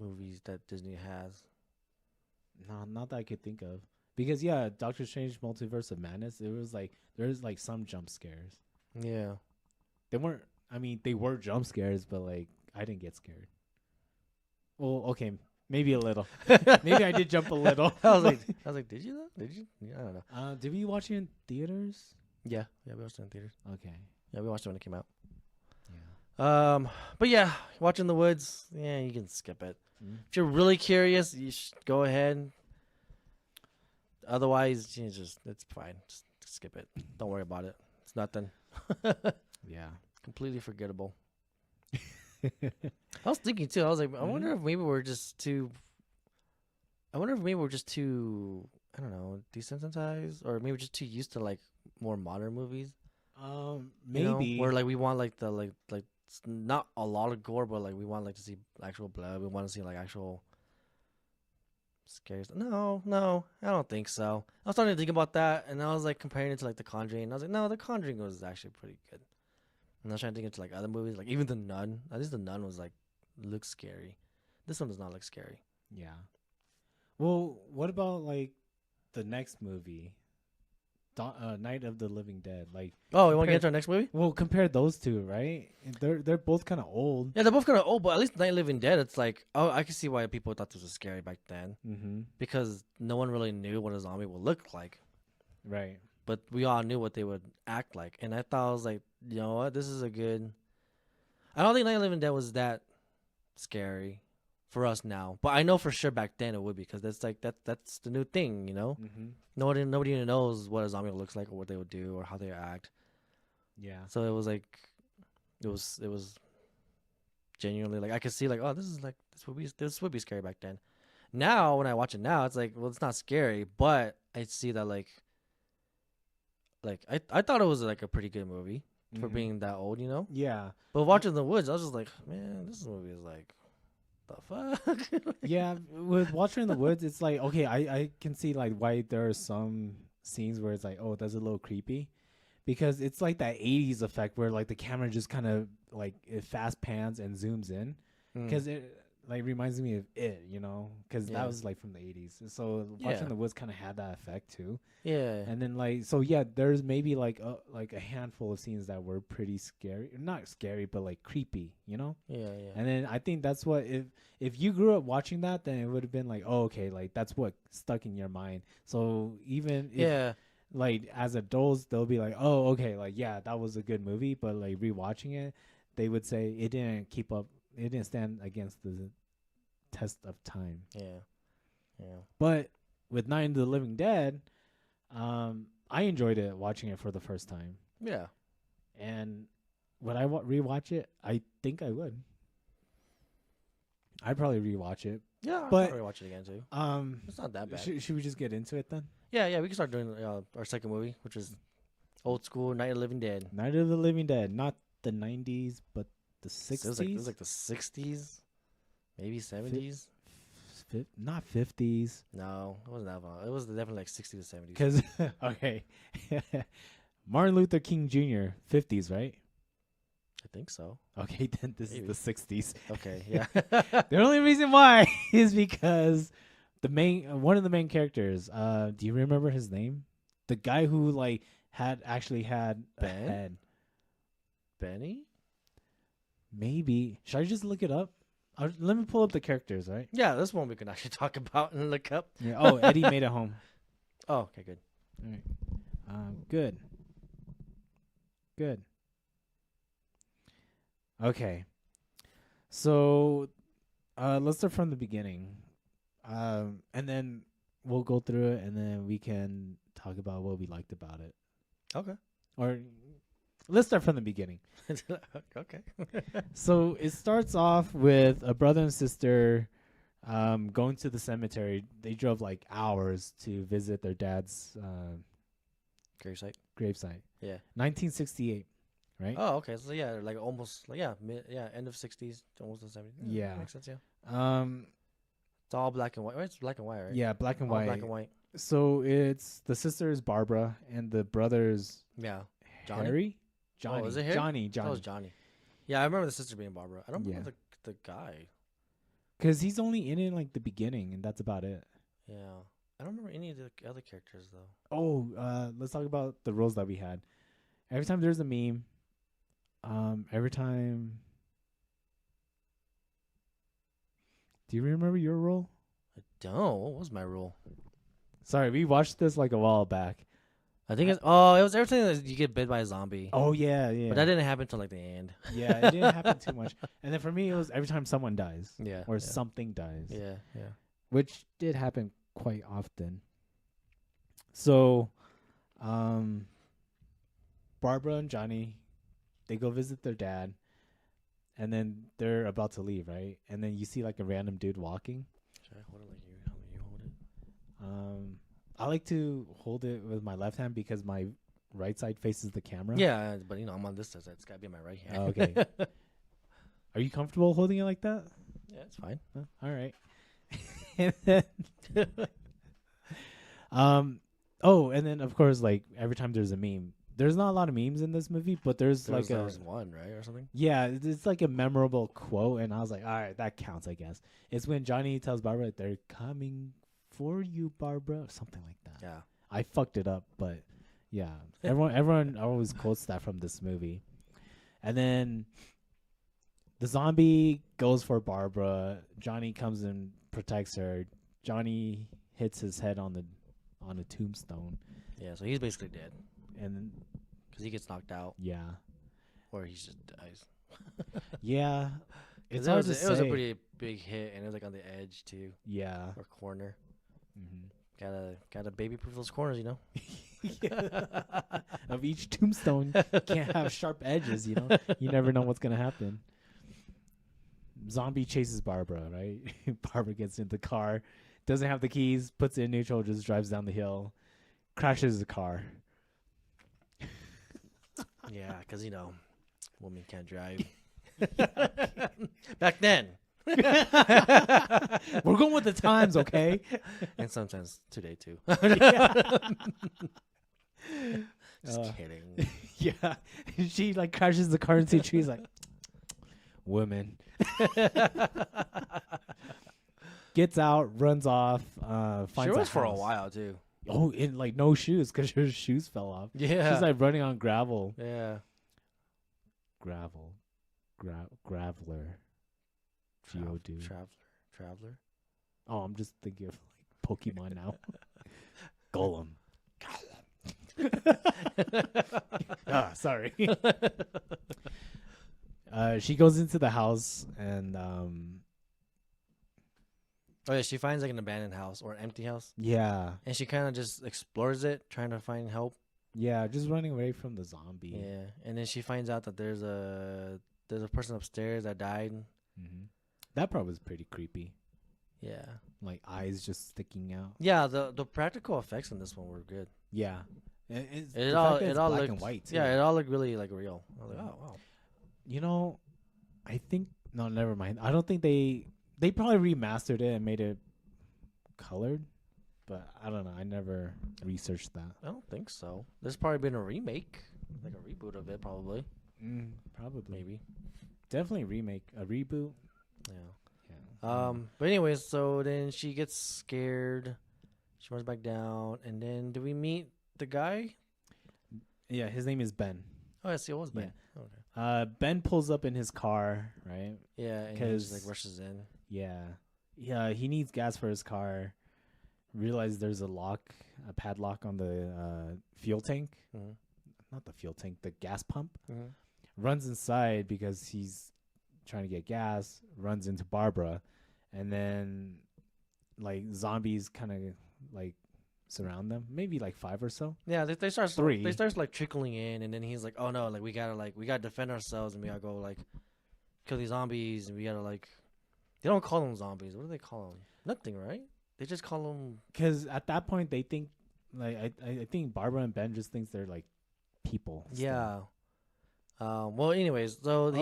movies that Disney has. No, not that I could think of. Because yeah, Doctor Strange Multiverse of Madness, there's like some jump scares. Yeah. They were jump scares, but like I didn't get scared. Well, okay, maybe a little. Maybe I did jump a little. I was like, did you though? Did you? Yeah, I don't know. Did we watch it in theaters? Yeah, we watched it in theaters. Okay. Yeah, we watched it when it came out. Yeah. But yeah, watching the woods, yeah, you can skip it. If you're really curious, you should go ahead. Otherwise, it's fine. Just skip it. Don't worry about it. It's nothing. Yeah. Completely forgettable. I was thinking too. I was like, I wonder if maybe we're just too. I don't know, desensitized, or maybe we're just too used to like more modern movies. Maybe where like we want like the like not a lot of gore, but like we want like to see actual blood. We want to see like actual scary stuff. No, I don't think so. I was starting to think about that, and I was like comparing it to like The Conjuring, and I was like, no, The Conjuring was actually pretty good. And I was trying to think into like other movies, like even The Nun. At least The Nun was like looks scary. This one does not look scary. Yeah. Well, what about like the next movie, Night of the Living Dead? Like, oh, you want to get to our next movie? Well, compare those two, right? They're both kind of old. Yeah, they're both kind of old, but at least Night of the Living Dead, it's like, oh, I can see why people thought this was scary back then, because no one really knew what a zombie would look like, right? But we all knew what they would act like, and I thought I was like, you know what, this is a good. I don't think Night of the Living Dead was that scary for us now, but I know for sure back then it would be, because that's like that's the new thing, you know. Nobody even knows what a zombie looks like or what they would do or how they act. Yeah. So it was like, it was genuinely like I could see like, oh, this would be scary back then. Now when I watch it now, it's like, well, it's not scary, but I see that like I thought it was like a pretty good movie for being that old, you know. Yeah. But watching The Woods, I was just like, man, this movie is like, the fuck. Yeah, with Watcher in the Woods, it's like, okay, I can see like why there are some scenes where it's like, oh, that's a little creepy, because it's like that 80s effect where like the camera just kind of like it fast pans and zooms in, because it like reminds me of It, you know, because that was like from the 80s. So Watcher in the Woods kind of had that effect too. Yeah. And then like, so yeah, there's maybe like a handful of scenes that were pretty scary, not scary, but like creepy, you know. Yeah. And then I think that's what, if you grew up watching that, then it would have been like, oh, okay, like that's what stuck in your mind. So even if like as adults, they'll be like, oh, okay, like yeah, that was a good movie, but like rewatching it, they would say it didn't keep up, it didn't stand against the test of time. Yeah. But with Night of the Living Dead, I enjoyed it watching it for the first time. Yeah. And would I rewatch it? I think I would. I'd probably rewatch it. Yeah, I'll but probably watch it again too. It's not that bad. Should we just get into it then? Yeah, we can start doing our second movie, which is old school Night of the Living Dead. Night of the Living Dead, not the 90s, but the 60s. It was like the 60s, maybe 70s. Not 50s. No, it wasn't that long. It was definitely like 60s to 70s. Because, okay, Martin Luther King Jr., 50s, right? I think so. Okay, then this is the 60s. Okay, yeah. The only reason why is because one of the main characters, do you remember his name? The guy who like had actually had a Ben? head. Benny? Maybe. Should I just look it up? Let me pull up the characters, right? Yeah, this one we can actually talk about and look up. Yeah. Oh, Eddie made it home. Oh, okay, good. All right. Good. Good. Okay. So, let's start from the beginning. And then we'll go through it, and then we can talk about what we liked about it. Okay. Or let's start from the beginning. Okay. So it starts off with a brother and sister going to the cemetery. They drove like hours to visit their dad's Gravesite. gravesite. Yeah. 1968, right? Oh, okay. So yeah, like almost, like, end of 60s, almost the 70s. Yeah. Makes sense. Yeah. Um, It's all black and white. Right? It's black and white, right? yeah, black and All white. black and white. So it's the sister is Barbara and the brother's Yeah. Johnny? Harry. Johnny. Oh, is it Harry? Johnny. That was Johnny. Yeah, I remember the sister being Barbara. I don't remember the guy. Because he's only in it like the beginning, and that's about it. Yeah. I don't remember any of the other characters though. Oh, let's talk about the roles that we had. Every time there's a meme, every time. Do you remember your role? I don't. What was my rule? Sorry, we watched this like a while back. I think it was everything that you get bit by a zombie. Oh yeah, yeah. But that didn't happen till like the end. Yeah, it didn't happen too much. And then for me, it was every time someone dies. Yeah. Or yeah. something dies. Yeah, yeah. Which did happen quite often. So, Barbara and Johnny, they go visit their dad, and then they're about to leave, right? And then you see like a random dude walking. Should I hold it like you hold it? I like to hold it with my left hand because my right side faces the camera. Yeah, but I'm on this side. It's gotta be my right hand. Oh, okay. Are you comfortable holding it like that? Yeah, it's fine. All right. And then, oh, and then of course, like every time there's a meme, there's not a lot of memes in this movie, but there's There like was one, right, or something. yeah, it's like a memorable quote, and I was like, all right, that counts, I guess. It's when Johnny tells Barbara, "They're coming for you, Barbara," or something like that. Yeah. I fucked it up, but yeah, everyone always quotes that from this movie. And then the zombie goes for Barbara. Johnny comes and protects her. Johnny hits his head on a tombstone, Yeah, so he's basically dead and then because he gets knocked out, yeah, or he just dies. yeah, it's 'Cause hard to it was a say. pretty big hit, and it was like on the edge too, Yeah. or corner. Mm-hmm. Gotta baby proof those corners, Of each tombstone, can't have sharp edges. You never know what's gonna happen. Zombie chases Barbara, right? Barbara gets in the car, doesn't have the keys, puts it in neutral, just drives down the hill, crashes the car. Yeah, because women can't drive. Back then, We're going with the times, okay? and sometimes today too. Just kidding. Yeah. She like crashes the car into a tree. She's like, women. Gets out, runs off, finds She was a for a house. while too. Oh, in like no shoes because her shoes fell off. Yeah. She's like running on gravel. Yeah. Gravel. Graveler. Geodude. Traveler. Oh, I'm just thinking of like Pokemon now. Golem. Sorry. She goes into the house and Oh yeah, she finds like an abandoned house or an empty house, yeah, and she kind of just explores it, trying to find help. just running away from the zombie. Yeah, and then she finds out that there's a person upstairs that died. Mm-hmm. That part was pretty creepy. Yeah. Like eyes just sticking out. Yeah, the practical effects in this one were good. Yeah, It all black looked and white. Too. Yeah, it all looked really like real. I was like, oh wow. I think no, never mind. I don't think they probably remastered it and made it colored, but I don't know. I never researched that. I don't think so. There's probably been a remake, like a reboot of it, probably. Probably, Maybe. definitely a reboot. Yeah. But anyways, so then she gets scared. She runs back down, and then do we meet the guy. Yeah, his name is Ben. Oh, yes, it was Ben. Okay. Ben pulls up in his car, right? Yeah, and he just like rushes in. Yeah, he needs gas for his car. Realizes there's a padlock on the fuel tank. Mm-hmm. Not the fuel tank, the gas pump. Mm-hmm. Runs inside because he's trying to get gas. Runs into Barbara, and then like zombies kind of like surround them. Maybe like 5 or so. Yeah, they start 3. They start like trickling in, and then he's like, "Oh no, like we gotta defend ourselves, and we gotta go like kill these zombies, and we gotta like." They don't call them zombies. What do they call them? Nothing, right? They just call them. Because at that point they think like I think Barbara and Ben just thinks they're like people. Yeah. Well, anyways, so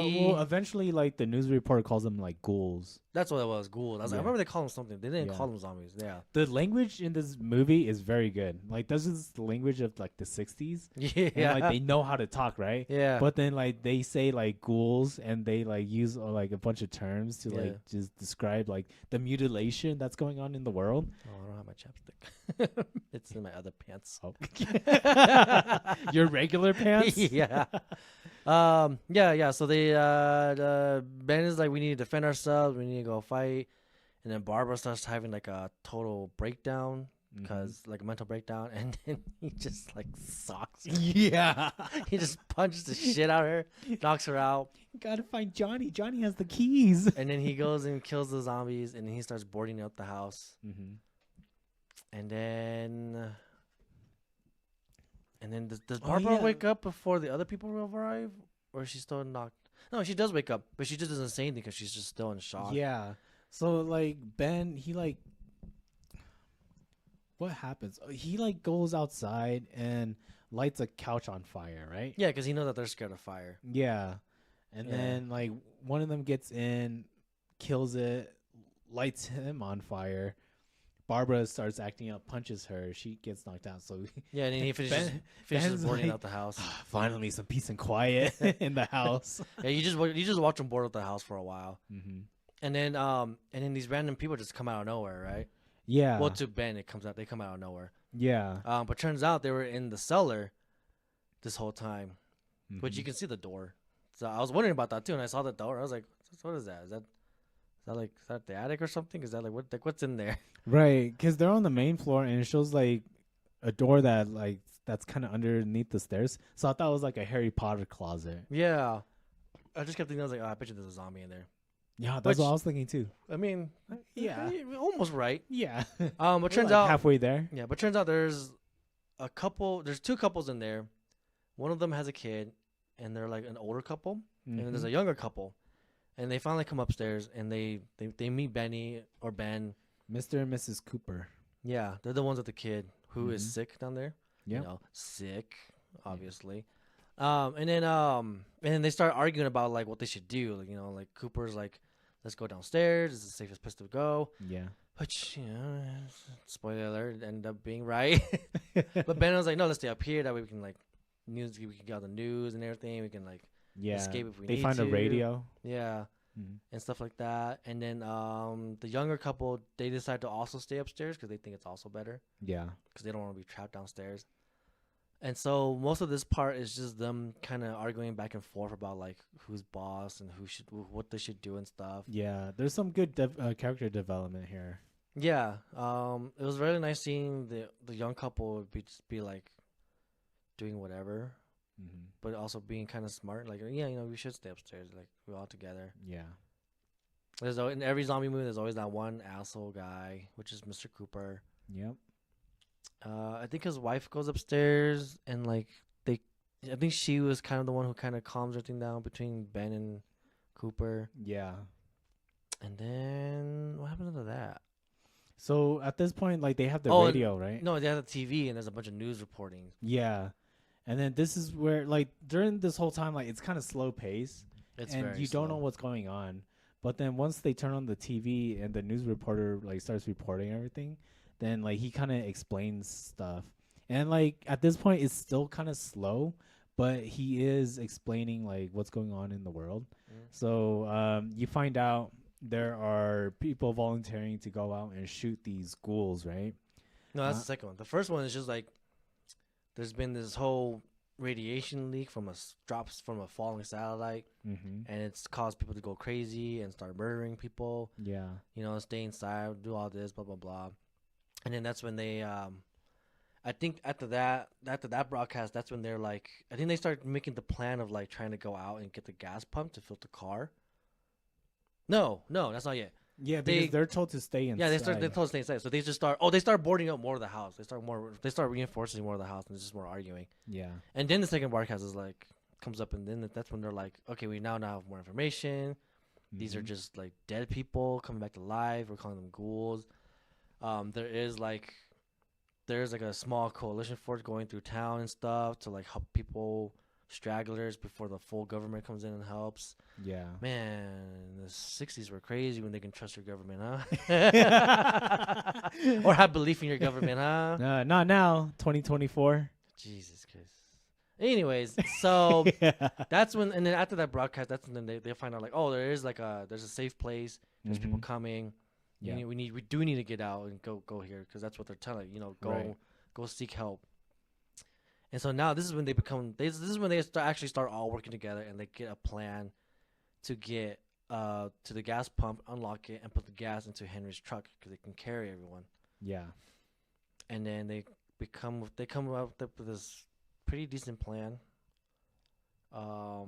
eventually, like the news reporter calls them like ghouls. that's what it was. Ghouls. I was like, I Yeah. remember they call them something. They didn't Yeah. call them zombies. Yeah. The language in this movie is very good. Like this is the language of like the 60s. Yeah. And, like they know how to talk, right? Yeah. But then like they say like ghouls and they like use like a bunch of terms to Yeah. like just describe like the mutilation that's going on in the world. Oh, I don't have my chapstick. It's in my other pants. Oh. Your regular pants? Yeah. Yeah. So they Ben is like, we need to defend ourselves. We need to go fight. And then Barbara starts having like a total breakdown because like a mental breakdown, and then he just like socks her. Yeah. He just punches the shit out of her, knocks her out, Gotta find Johnny. Johnny has the keys. and then he goes and kills the zombies, and then he starts boarding up the house. Mm-hmm. And then does Oh, Barbara yeah. wake up before the other people arrive, or is she still knocked? No, she does wake up, but she just doesn't say anything because she's just still in shock. Yeah. So like Ben, he like, what happens? He like goes outside and lights a couch on fire, right? Yeah, because he knows that they're scared of fire. Yeah. And Yeah. then like one of them gets in, kills it, lights him on fire. Barbara starts acting up, punches her. She gets knocked out. So Yeah, and then he finishes Ben's boarding like, out the house. finally some peace and quiet in the house. Yeah, you just watch him board up the house for a while, Mm-hmm. and then these random people just come out of nowhere, right? Yeah. Well, to Ben, they come out of nowhere. Yeah. But turns out they were in the cellar this whole time, but Mhm. you can see the door. So I was wondering about that too, and I saw the door. I was like, "What is that? Is that the attic or something? Is that like what's in there?" Right, because they're on the main floor and it shows like a door that's kind of underneath the stairs. So I thought it was like a Harry Potter closet. Yeah, I just kept thinking, I was like, "Oh, I bet you there's a zombie in there." Yeah, that's Which- what I was thinking too. I mean, Yeah. almost right. Yeah. But turns out halfway there. Yeah, but turns out there's two couples in there. One of them has a kid, and they're like an older couple, and then there's a younger couple, and they finally come upstairs and they meet Benny or Ben. Mr. and Mrs. Cooper. Yeah, they're the ones with the kid who is Mhm. sick down there. Yeah. You know, sick, obviously. And then they start arguing about like what they should do. Like, you know, like Cooper's like, let's go downstairs. It's the safest place to go. Yeah. Which, you know, spoiler alert, ended up being right. But Ben was like, no, let's stay up here. That way we can like we can get all the news and everything. We can like Yeah. escape if we They need find a to. radio. Yeah. Mhm. And stuff like that. And then the younger couple, they decide to also stay upstairs because they think it's also better Yeah. because they don't want to be trapped downstairs. And so most of this part is just them kind of arguing back and forth about like who's boss and what they should do and stuff. Yeah. There's some good character development here. Yeah. It was really nice seeing the young couple be like doing whatever, Mm-hmm. but also being kind of smart. Like, yeah, you know, we should stay upstairs. Like, we're all together. Yeah. In every zombie movie, there's always that one asshole guy, which is Mr. Cooper. Yep. I think his wife goes upstairs and like I think she was kind of the one who kind of calms everything down between Ben and Cooper. Yeah. And then what happens to that? So at this point, like they have the Oh, and- radio, right? No, they have the TV and there's a bunch of news reporting. Yeah. And then this is where, like, during this whole time, like, it's kind of slow pace. It's and very you don't know slow. what's going on. But then once they turn on the TV and the news reporter, like, starts reporting everything, then, like, he kind of explains stuff. And, like, at this point, it's still kind of slow, but he is explaining, like, what's going on in the world. So you find out there are people volunteering to go out and shoot these ghouls, right? No, that's the second one. The first one is just like there's been this whole radiation leak from drops from a falling satellite, Mm-hmm. and it's caused people to go crazy and start murdering people. Yeah. You know, stay inside, do all this, blah blah blah. And then that's when they, I think after that broadcast, that's when they're like, I think they start making the plan of like trying to go out and get the gas pump to fill the car. No, that's not yet. Yeah, because they're told to stay inside. Yeah, they're told to stay inside. So they just start boarding up more of the house. They start reinforcing more of the house, and it's just more arguing. Yeah. And then the second broadcast is like comes up, and then that's when they're like, okay, we now have more information. These are just like dead people coming back to life. We're calling them ghouls. There's like a small coalition force going through town and stuff to like help people, stragglers, before the full government comes in and helps. Yeah. Man, the 60s were crazy when they can trust your government, huh? Or have belief in your government, huh? Not now. 2024. Jesus Christ. Anyways, so Yeah. that's when, and then after that broadcast, that's when they find out like, oh, there's a safe place. There's people coming. Yeah. We do need to get out and go here, because that's what they're telling, go seek help. And so now this is when they start all working together, and they get a plan to get to the gas pump, unlock it, and put the gas into Henry's truck because they can carry everyone. Yeah. And then they come up with this pretty decent plan. A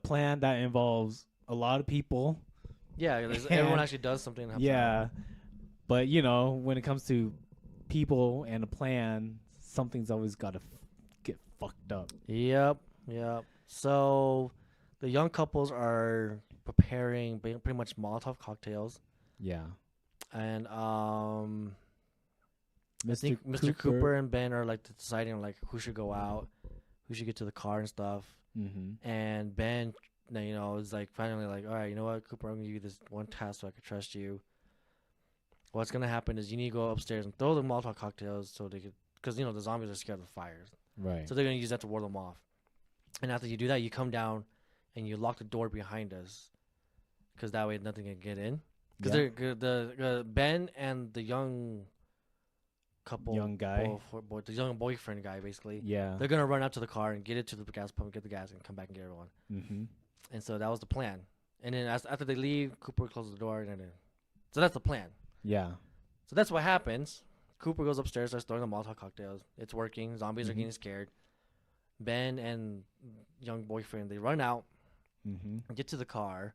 plan that involves a lot of people. Yeah, everyone actually does something. And Yeah. But, when it comes to people and a plan, something's always got to get fucked up. Yep. So the young couples are preparing pretty much Molotov cocktails. Yeah. And I think Mr. Cooper and Ben are like deciding like who should go out, who should get to the car and stuff. Mm-hmm. And Ben, is like finally like, all right, you know what, Cooper, I'm gonna give you this one task so I can trust you. What's gonna happen is you need to go upstairs and throw the Molotov cocktails so they could, because the zombies are scared of fires, Right. so they're gonna use that to ward them off. And after you do that, you come down and you lock the door behind us, because that way nothing can get in. Because the Ben and the young couple, Young guy, the young boyfriend guy, basically. Yeah. They're gonna run out to the car and get it to the gas pump, get the gas, and come back and get everyone. Mm-hmm. And so that was the plan. And then after they leave, Cooper closes the door, and then so that's the plan. Yeah. So that's what happens. Cooper goes upstairs, starts throwing the Molotov cocktails. It's working. Zombies are getting scared. Ben and young boyfriend, they run out, get to the car.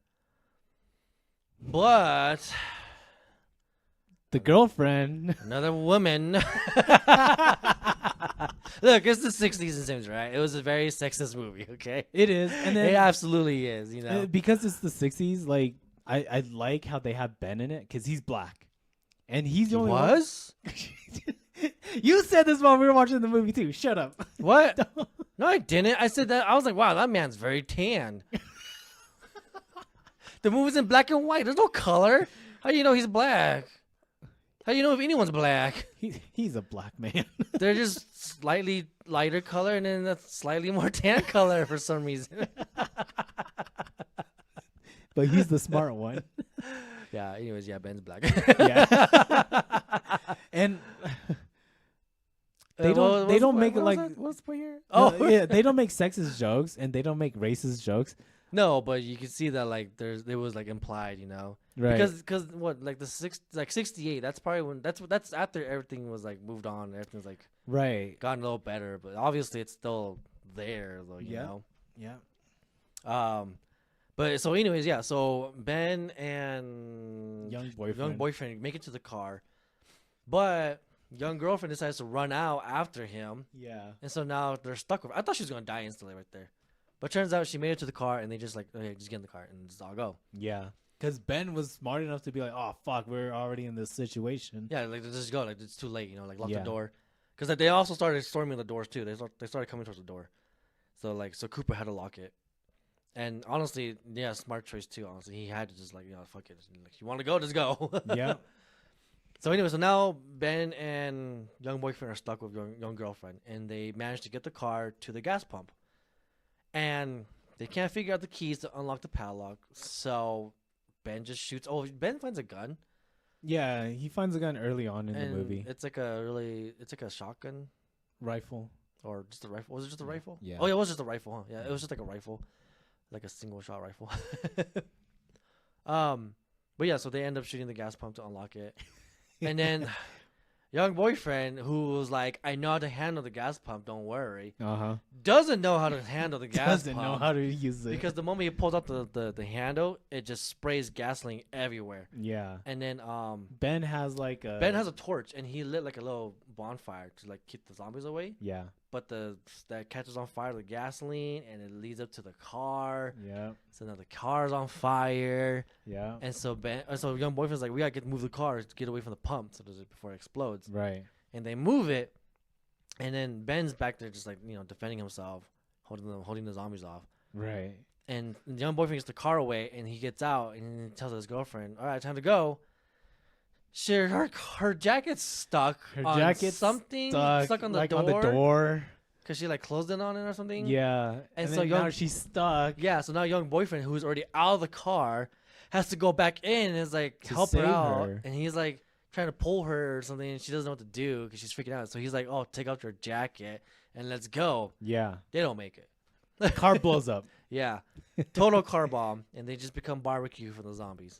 But the girlfriend, another woman. Look, it's the 60s and 70s, right? It was a very sexist movie, okay? It is. And then it absolutely is, because it's the 60s, like I like how they have Ben in it because he's black. And he's the only one. You said this while we were watching the movie too. Shut up. What? No, I didn't. I said that. I was like, wow, that man's very tan. The movie's in black and white. There's no color. How do you know he's black? How do you know if anyone's black? He's a black man. They're just slightly lighter color and then that's slightly more tan color for some reason. But he's the smart one. Yeah, anyways, Ben's black. Yeah. And they don't make what's the point here? Yeah, they don't make sexist jokes and they don't make racist jokes. No, but you can see that like it was like implied, Right. Because what, like 68, that's probably when that's after everything was like moved on, everything's like right, gotten a little better, but obviously it's still there though, you know. Yeah. But so anyways, so Ben and young boyfriend make it to the car, but young girlfriend decides to run out after him. Yeah. And so now they're stuck with her. I thought she was gonna die instantly right there, but turns out she made it to the car, and they just like, okay, just get in the car and just all go. Yeah. Because Ben was smart enough to be like, oh fuck, we're already in this situation. Yeah, like just go, like it's too late, like lock the door. Because like, they also started storming the doors too. They started coming towards the door, so Cooper had to lock it. And honestly, smart choice too. Honestly, he had to just like, fuck it. Like, you want to go, just go. Yeah. So anyway, so now Ben and young boyfriend are stuck with young girlfriend, and they managed to get the car to the gas pump, and they can't figure out the keys to unlock the padlock. So Ben just shoots. Oh, Ben finds a gun. Yeah, he finds a gun early on in the movie. It's like a shotgun. rifle. or just a rifle. Was it just a rifle? Yeah. Oh yeah, it was just a rifle. Huh? Yeah, it was just like a rifle, like a single shot rifle. But yeah, so they end up shooting the gas pump to unlock it, and then young boyfriend who was like, "I know how to handle the gas pump. Don't worry." Doesn't know how to handle the gas Doesn't pump. know how to use it because the moment he pulls out the handle, it just sprays gasoline everywhere. Yeah. And then Ben has like Ben has a torch and he lit like a little bonfire to like keep the zombies away. Yeah. But that catches on fire with gasoline and it leads up to the car. Yeah. So now the car's on fire. Yeah. And so young boyfriend's like, we gotta move the car to get away from the pump before it explodes. Right. And they move it, and then Ben's back there just like defending himself, holding the zombies off. Right. And the young boyfriend gets the car away, and he gets out and he tells his girlfriend, "All right, time to go." Her jacket's stuck. Her on jacket's something stuck on the like door. on the door. Cause she like closed it on it or something. Yeah. And so then now she's stuck. Yeah. So now young boyfriend who's already out of the car has to go back in and is like To help her save out, her. and he's like trying to pull her or something, and she doesn't know what to do because she's freaking out. So he's like, "Oh, take off your jacket and let's go." Yeah. They don't make it. The car blows up. Yeah, total car bomb, and they just become barbecue for the zombies.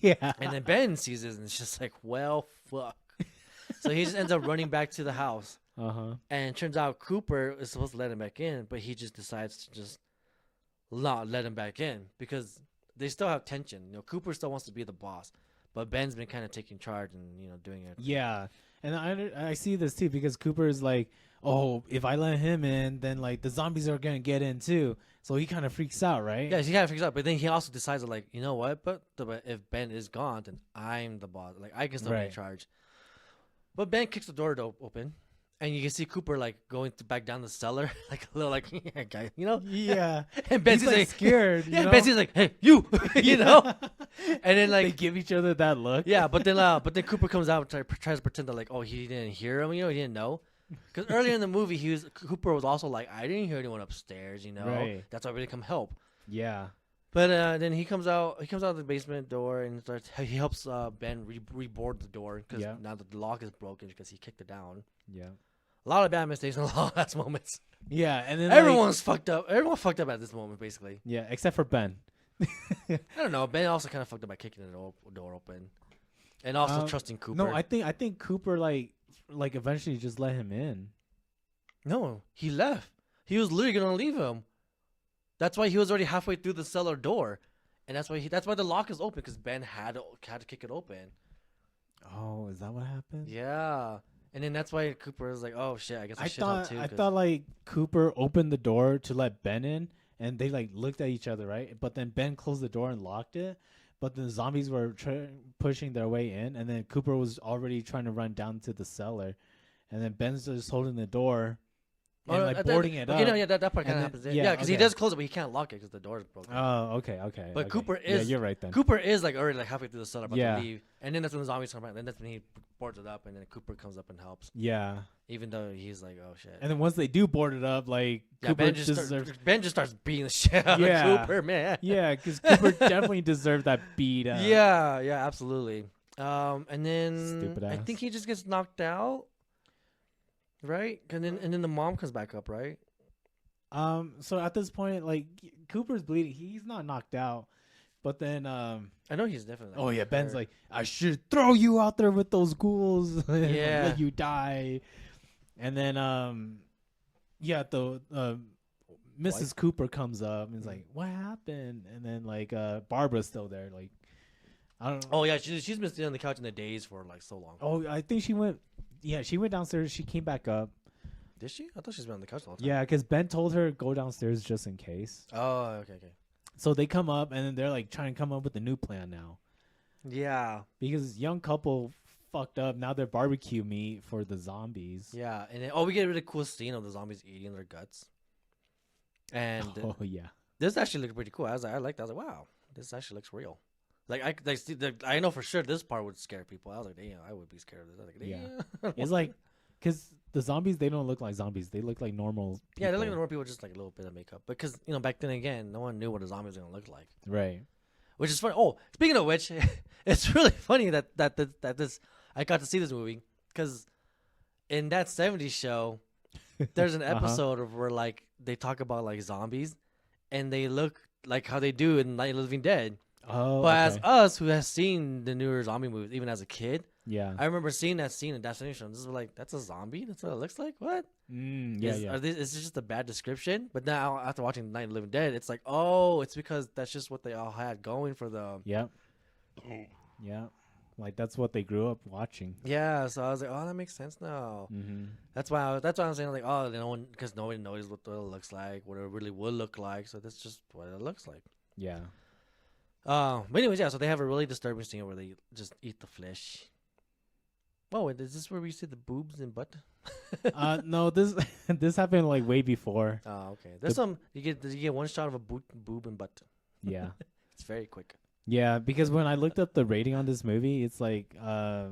Yeah. And then Ben sees this and it's just like, well, fuck. So he just ends up running back to the house. And it turns out Cooper is supposed to let him back in, but he just decides to just not let him back in because they still have tension. Cooper still wants to be the boss, but Ben's been kind of taking charge and doing it. Yeah. And I see this too because Cooper is like, oh, if I let him in, then like the zombies are gonna get in too. So he kind of freaks out, right? Yeah, he kind of freaks out, but then he also decides that, like, you know what? But if Ben is gone, then I'm the boss. Like, I can still be in charge. But Ben kicks the door open, and you can see Cooper like going back down the cellar, like a little like yeah, guy, Yeah. And Ben's like scared. Yeah, Ben's like, hey, you, And then like they give each other that look. Yeah, but then Cooper comes out and tries to pretend that like, oh, he didn't hear him, he didn't know. Because earlier in the movie, Cooper was also like, I didn't hear anyone upstairs, Right. That's why we didn't come help. Yeah. But then he comes out of the basement door and he helps Ben reboard the door because now the lock is broken because he kicked it down. Yeah. A lot of bad mistakes and a lot of last moments. Yeah, and then everyone's fucked up. Everyone fucked up at this moment, basically. Yeah, except for Ben. I don't know. Ben also kind of fucked up by kicking the door open, and also trusting Cooper. No, I think Cooper like eventually just let him in. No, he left. He was literally gonna leave him. That's why he was already halfway through the cellar door, and that's why the lock is open because Ben had to kick it open. Oh, is that what happened? Yeah, and then that's why Cooper was like, "Oh shit, I guess I should help too." I thought like Cooper opened the door to let Ben in, and they like looked at each other, right? But then Ben closed the door and locked it. But the zombies were pushing their way in, and then Cooper was already trying to run down to the cellar, and then Ben's just holding the door. And like boarding it up. No, yeah, that part kind of happens. Yeah, because he does close it, but he can't lock it because the door is broken. Oh, okay. But okay. Cooper is. Yeah, you're right then. Cooper is like already like halfway through the cellar about to leave, and then that's when the zombies come out. And that's when he boards it up, and then Cooper comes up and helps. Yeah. Even though he's like, oh shit. And then once they do board it up, like Cooper Ben just starts beating the shit out of Cooper, man. Yeah, because Cooper definitely deserved that beat. Yeah, absolutely. And then Stupid ass. I think he just gets knocked out, right? And then the mom comes back up, right? So at this point, like Cooper's bleeding. He's not knocked out, but then I know he's definitely. Oh yeah, Ben's like, I should throw you out there with those ghouls and let you die. And then the Mrs. Cooper comes up and is like, what happened? And then like Barbara's still there, like I don't know. Oh yeah, she's been sitting on the couch in the days for like so long. Oh, I think she went downstairs. She came back up. Did she? I thought she's been on the couch all the time. Yeah, because Ben told her go downstairs just in case. Oh, okay. So they come up and then they're like trying to come up with a new plan now. Yeah. Because young couple fucked up. Now they're barbecue meat for the zombies. Yeah, and then, we get a really cool scene of the zombies eating their guts. And oh yeah, this actually looked pretty cool. I liked. I was like, wow, this actually looks real. Like I know for sure this part would scare people. I was like, damn, I would be scared of this. I was like, damn. Yeah. It's like, because the zombies, they don't look like zombies. They look like normal people. Yeah, they look like normal people, just like a little bit of makeup. Because back then again, no one knew what a zombie was gonna look like. Right. Which is funny. Oh, speaking of which, it's really funny that this I got to see this movie because in that '70s show, there's an episode of where like they talk about like zombies, and they look like how they do in Night of the Living Dead. Oh, But as okay. us who has seen the newer zombie movies, even as a kid, Yeah. I remember seeing that scene in Destination. This is like, that's a zombie? That's what it looks like? What? Yeah, yeah. Is this just a bad description? But now, after watching Night of the Living Dead, it's like, oh, it's because that's just what they all had going for them. Yep. Yeah. Like, that's what they grew up watching. Yeah, so I was like, oh, that makes sense now. Mm-hmm. That's why I'm saying, like, oh, because nobody knows what it looks like, what it really would look like. So that's just what it looks like. Yeah. But anyways, yeah, so they have a really disturbing scene where they just eat the flesh. Oh, wait, is this where we see the boobs and butt? No, this happened like way before. Oh, okay. There's you get one shot of a boob and butt. Yeah. It's very quick. Yeah, because when I looked up the rating on this movie, it's like I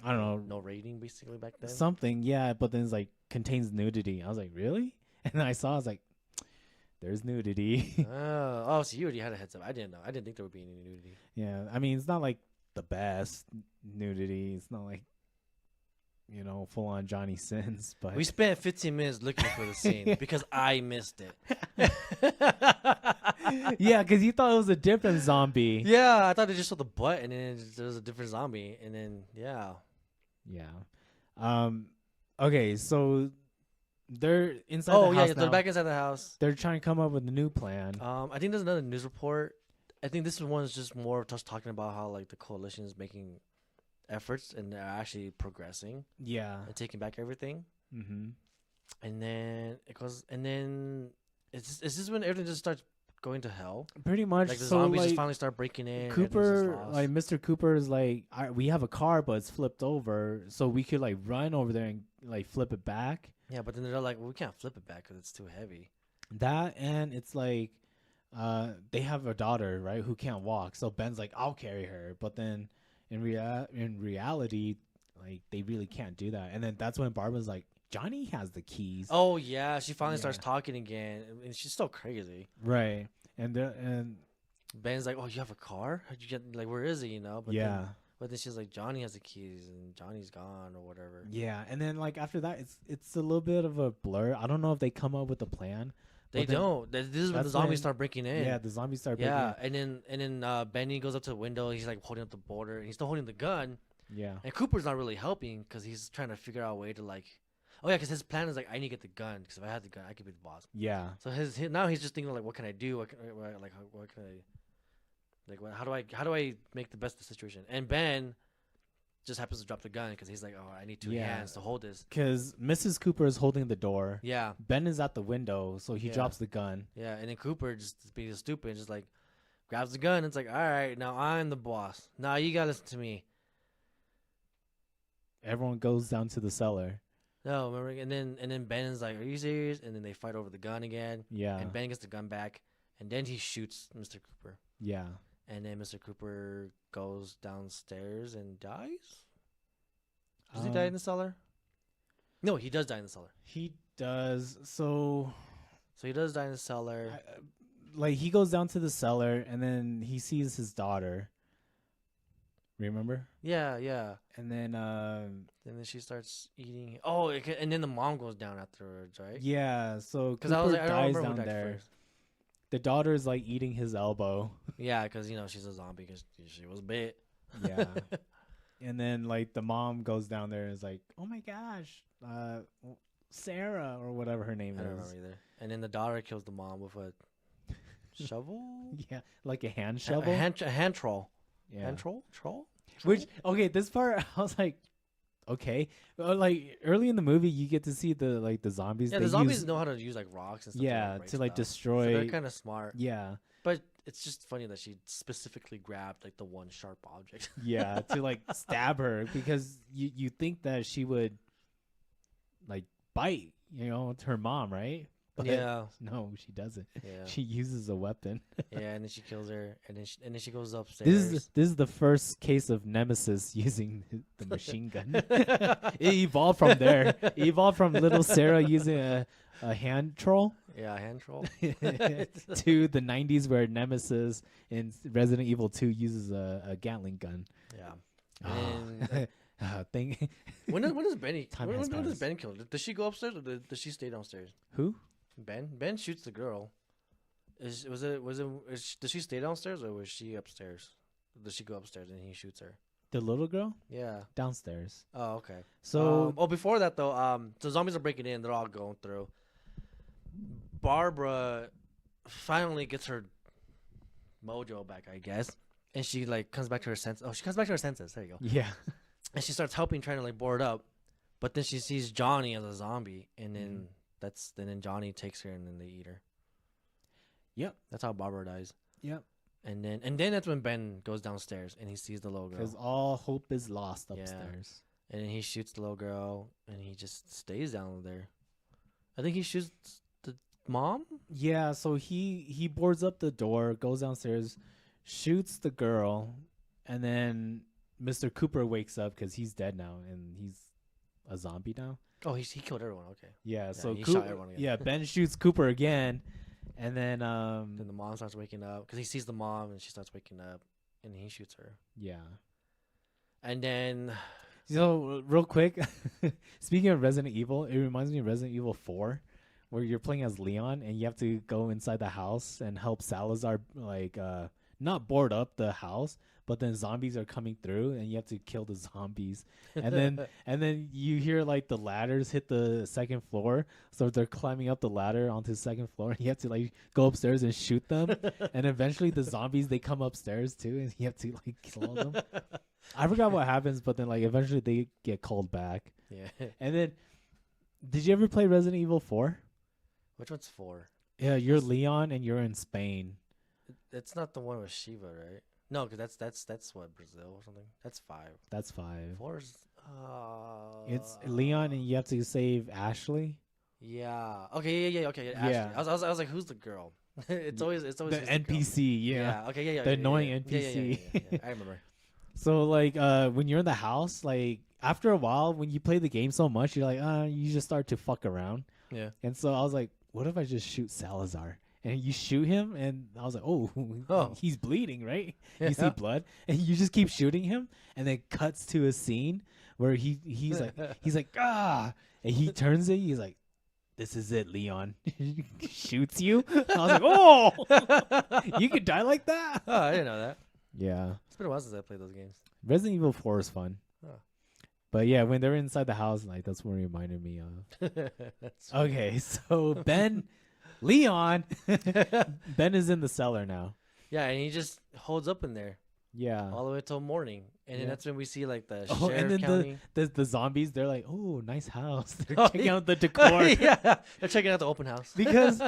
don't know, No rating basically back then. something, yeah, but then it's like contains nudity. I was like, really? And then I was like, there's nudity. Oh, so you already had a heads up. I didn't know. I didn't think there would be any nudity. Yeah, I mean, it's not like the best nudity. It's not like, full on Johnny Sins, but We spent 15 minutes looking for the scene because I missed it. yeah, because you thought it was a different zombie. Yeah, I thought they just saw the butt and then there was a different zombie and then yeah. Yeah. Okay, so they're inside Oh the yeah, house they're now. back inside the house. They're trying to come up with a new plan. I think there's another news report. I think this one is just more of just talking about how like the coalition is making efforts and they're actually progressing Yeah. and taking back everything. Mm-hmm. And then it goes, and then it's just when everything just starts going to hell. Pretty much. Like the so zombies like, just finally start breaking in. Cooper, like Mr. Cooper is like, we have a car, but it's flipped over, so we could like run over there and like flip it back. Yeah, but then they're like, well, we can't flip it back because it's too heavy. That and it's like, they have a daughter, right, who can't walk. So Ben's like, I'll carry her, but then in reality, like they really can't do that. And then that's when Barbara's like, Johnny has the keys. Oh yeah, she finally starts Yeah. talking again, and she's so crazy. Right. And Ben's like, oh, you have a car? How'd you get? Like, where is he? But yeah. But then she's like, Johnny has the keys, and Johnny's gone or whatever. Yeah, and then like after that, it's a little bit of a blur. I don't know if they come up with a plan. They but then- don't. This is when the that's zombies when- start breaking in. Yeah, the zombies start breaking. Yeah, and then Benny goes up to the window. He's like holding up the border, and he's still holding the gun. Yeah. And Cooper's not really helping because he's trying to figure out a way to like, oh yeah, because his plan is like, I need to get the gun because if I had the gun, I could be the boss. Yeah. So now he's just thinking like, what can I do? What can I, how do I make the best of the situation? And Ben just happens to drop the gun because he's like, oh, I need two Yeah. hands to hold this. Because Mrs. Cooper is holding the door. Yeah, Ben is at the window, so he Yeah. drops the gun. yeah. And then Cooper just being stupid, just like grabs the gun. And it's like, all right, now I'm the boss. Now you gotta listen to me. Everyone goes down to the cellar. No, remember? And then Ben is like, are you serious? And then they fight over the gun again. Yeah. And Ben gets the gun back, and then he shoots Mr. Cooper. Yeah. And then Mr. Cooper goes downstairs and dies? Does he die in the cellar? No, he does die in the cellar. He does. So, So he does die in the cellar. like, he goes down to the cellar, and then he sees his daughter. Remember? Yeah, yeah. And then, And then she starts eating. Oh, and then the mom goes down afterwards, right? yeah. So Because I was Cooper like, I don't dies remember who down died there. first. The daughter is like eating his elbow. Yeah, because she's a zombie because she was bit. Yeah. And then like the mom goes down there and is like, "Oh my gosh, Sarah or whatever her name I don't is." remember either. And then the daughter kills the mom with a shovel. Yeah, like a hand A shovel. hand troll. Yeah. Hand troll. Troll. Which this part I was like, okay, like early in the movie you get to see the zombies. Yeah, they the zombies use, know how to use like rocks and stuff. yeah, break to like stuff. So destroy. they're kind of smart. Yeah, But it's just funny that she specifically grabbed like the one sharp object. yeah, to like stab her because you think that she would like bite, her mom, right? But Yeah. no, she doesn't. Yeah. She uses a weapon. Yeah, and then she kills her, and then she goes upstairs. This is the first case of Nemesis using the machine gun. It evolved from there. It evolved from little Sarah using a hand troll Yeah, hand troll. to the 90s where Nemesis in Resident Evil 2 uses a Gatling gun. Yeah. Oh. And Thing. When does Benny? Time When has does passed. Ben kill? Does she go upstairs or does she stay downstairs? Who? Ben shoots the girl. Does she stay downstairs or was she upstairs? Does she go upstairs and he shoots her? The little girl Yeah. downstairs. Oh, okay. So Before that though, so zombies are breaking in. They're all going through. Barbara finally gets her mojo back, I guess, and she like comes back to her senses. Oh, she comes back to her senses. There you go. yeah. And she starts helping, trying to like board up, but then she sees Johnny as a zombie, and then then Johnny takes her, and then they eat her. Yep. That's how Barbara dies. Yep. And then that's when Ben goes downstairs and he sees the little girl. Because all hope is lost upstairs. And then he shoots the little girl, and he just stays down there. I think he shoots the mom. Yeah. So he boards up the door, goes downstairs, shoots the girl, and then Mr. Cooper wakes up because he's dead now and he's a zombie now. Oh, he killed everyone. Okay. Yeah. So he shot everyone again. yeah, Ben shoots Cooper again, and then Then the mom starts waking up because he sees the mom and she starts waking up, and he shoots her. yeah. And then So real quick, speaking of Resident Evil, it reminds me of Resident Evil 4, where you're playing as Leon and you have to go inside the house and help Salazar like not board up the house, but then zombies are coming through and you have to kill the zombies. And then you hear like the ladders hit the second floor, so they're climbing up the ladder onto the second floor and you have to like go upstairs and shoot them. And eventually the zombies, they come upstairs too and you have to like kill them. I forgot what happens, but then like eventually they get called back. yeah. And then did you ever play Resident Evil 4? Which one's 4? Yeah, you're Leon and you're in Spain. It's not the one with Shiva, right? No, because that's what, Brazil or something. That's 5. That's 5. 4's It's Leon and you have to save Ashley. Yeah. Okay. Yeah. Okay. Yeah. Yeah. Ashley. I was like, who's the girl? it's always The who's girl. NPC, yeah. Okay. Yeah. The annoying yeah. NPC. Yeah. I remember. So like when you're in the house, like after a while when you play the game so much, you're like, you just start to fuck around. Yeah. And so I was like, what if I just shoot Salazar? And you shoot him, and I was like, oh, he's bleeding, right? Yeah. You see blood, and you just keep shooting him, and then cuts to a scene where he's like, and he turns it, he's like, this is it, Leon. Shoots you. I was like, oh, you could die like that. Oh, I didn't know that. Yeah. It's been a while since I played those games. Resident Evil 4 is fun. Oh. But yeah, when they're inside the house, like that's what it reminded me of. That's Okay, so Leon, Ben is in the cellar now. Yeah, and he just holds up in there Yeah. all the way till morning, and then Yeah. that's when we see like the Oh, and sheriff then county. the zombies, they're like, oh, nice house. They're Oh, checking yeah. out the decor. yeah, they're checking out the open house Because,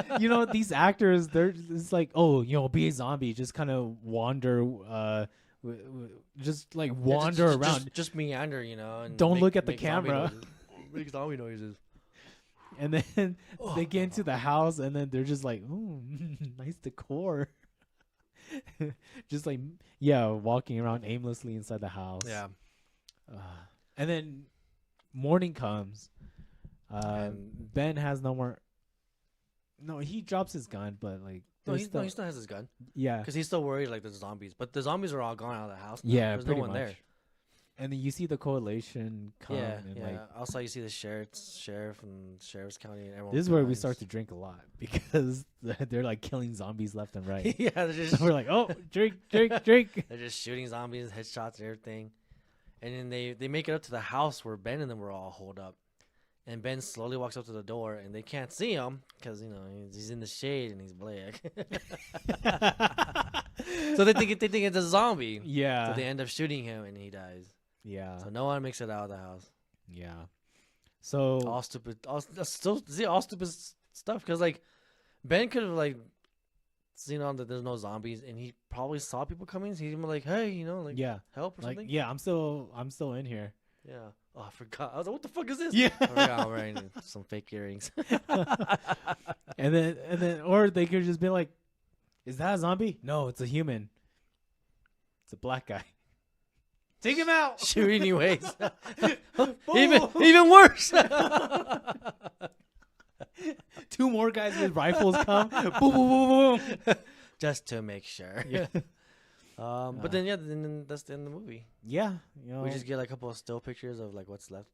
these actors, it's like, be a zombie. Just kind of wander, just like wander around. just meander, and Don't look at the make zombie camera. noises. Make zombie noises. And then they get into the house, and then they're just like, ooh, nice decor. Just like, walking around aimlessly inside the house. Yeah. And then morning comes. Ben has no more. No, he drops his gun, but like. No, he still has his gun. Yeah. Because he's still worried like there's zombies. But the zombies are all gone out of the house now. Yeah, There's pretty no one much. there. And then you see the coalition come. Yeah, and yeah. like. Also, you see the sheriff and sheriff's county and everyone. This is where we behind. start to drink a lot because they're like killing zombies left and right. yeah, they're just So we're like, oh, drink. they're just shooting zombies, headshots, and everything. And then they make it up to the house where Ben and them were all holed up. And Ben slowly walks up to the door, and they can't see him because he's in the shade and he's black. So they think it's a zombie. Yeah. So they end up shooting him, and he dies. Yeah. So no one makes it out of the house. Yeah. So All stupid, all stupid stuff. Because like Ben could have like seen on that there's no zombies, and he probably saw people coming. So he'd be like, "Hey, yeah, help or like something." yeah, I'm still in here. Yeah. Oh, I forgot. I was like, "What the fuck is this?" Yeah. I forgot I'm wearing some fake earrings. And then or they could just be like, "Is that a zombie? No, it's a human. It's a black guy. Take him out." Shoot anyways. even worse. 2 more guys with rifles come. Boom, boom, boom, boom. Just to make sure. Yeah. But then then that's the end of the movie. Yeah, you know, We just get like a couple of still pictures of like what's left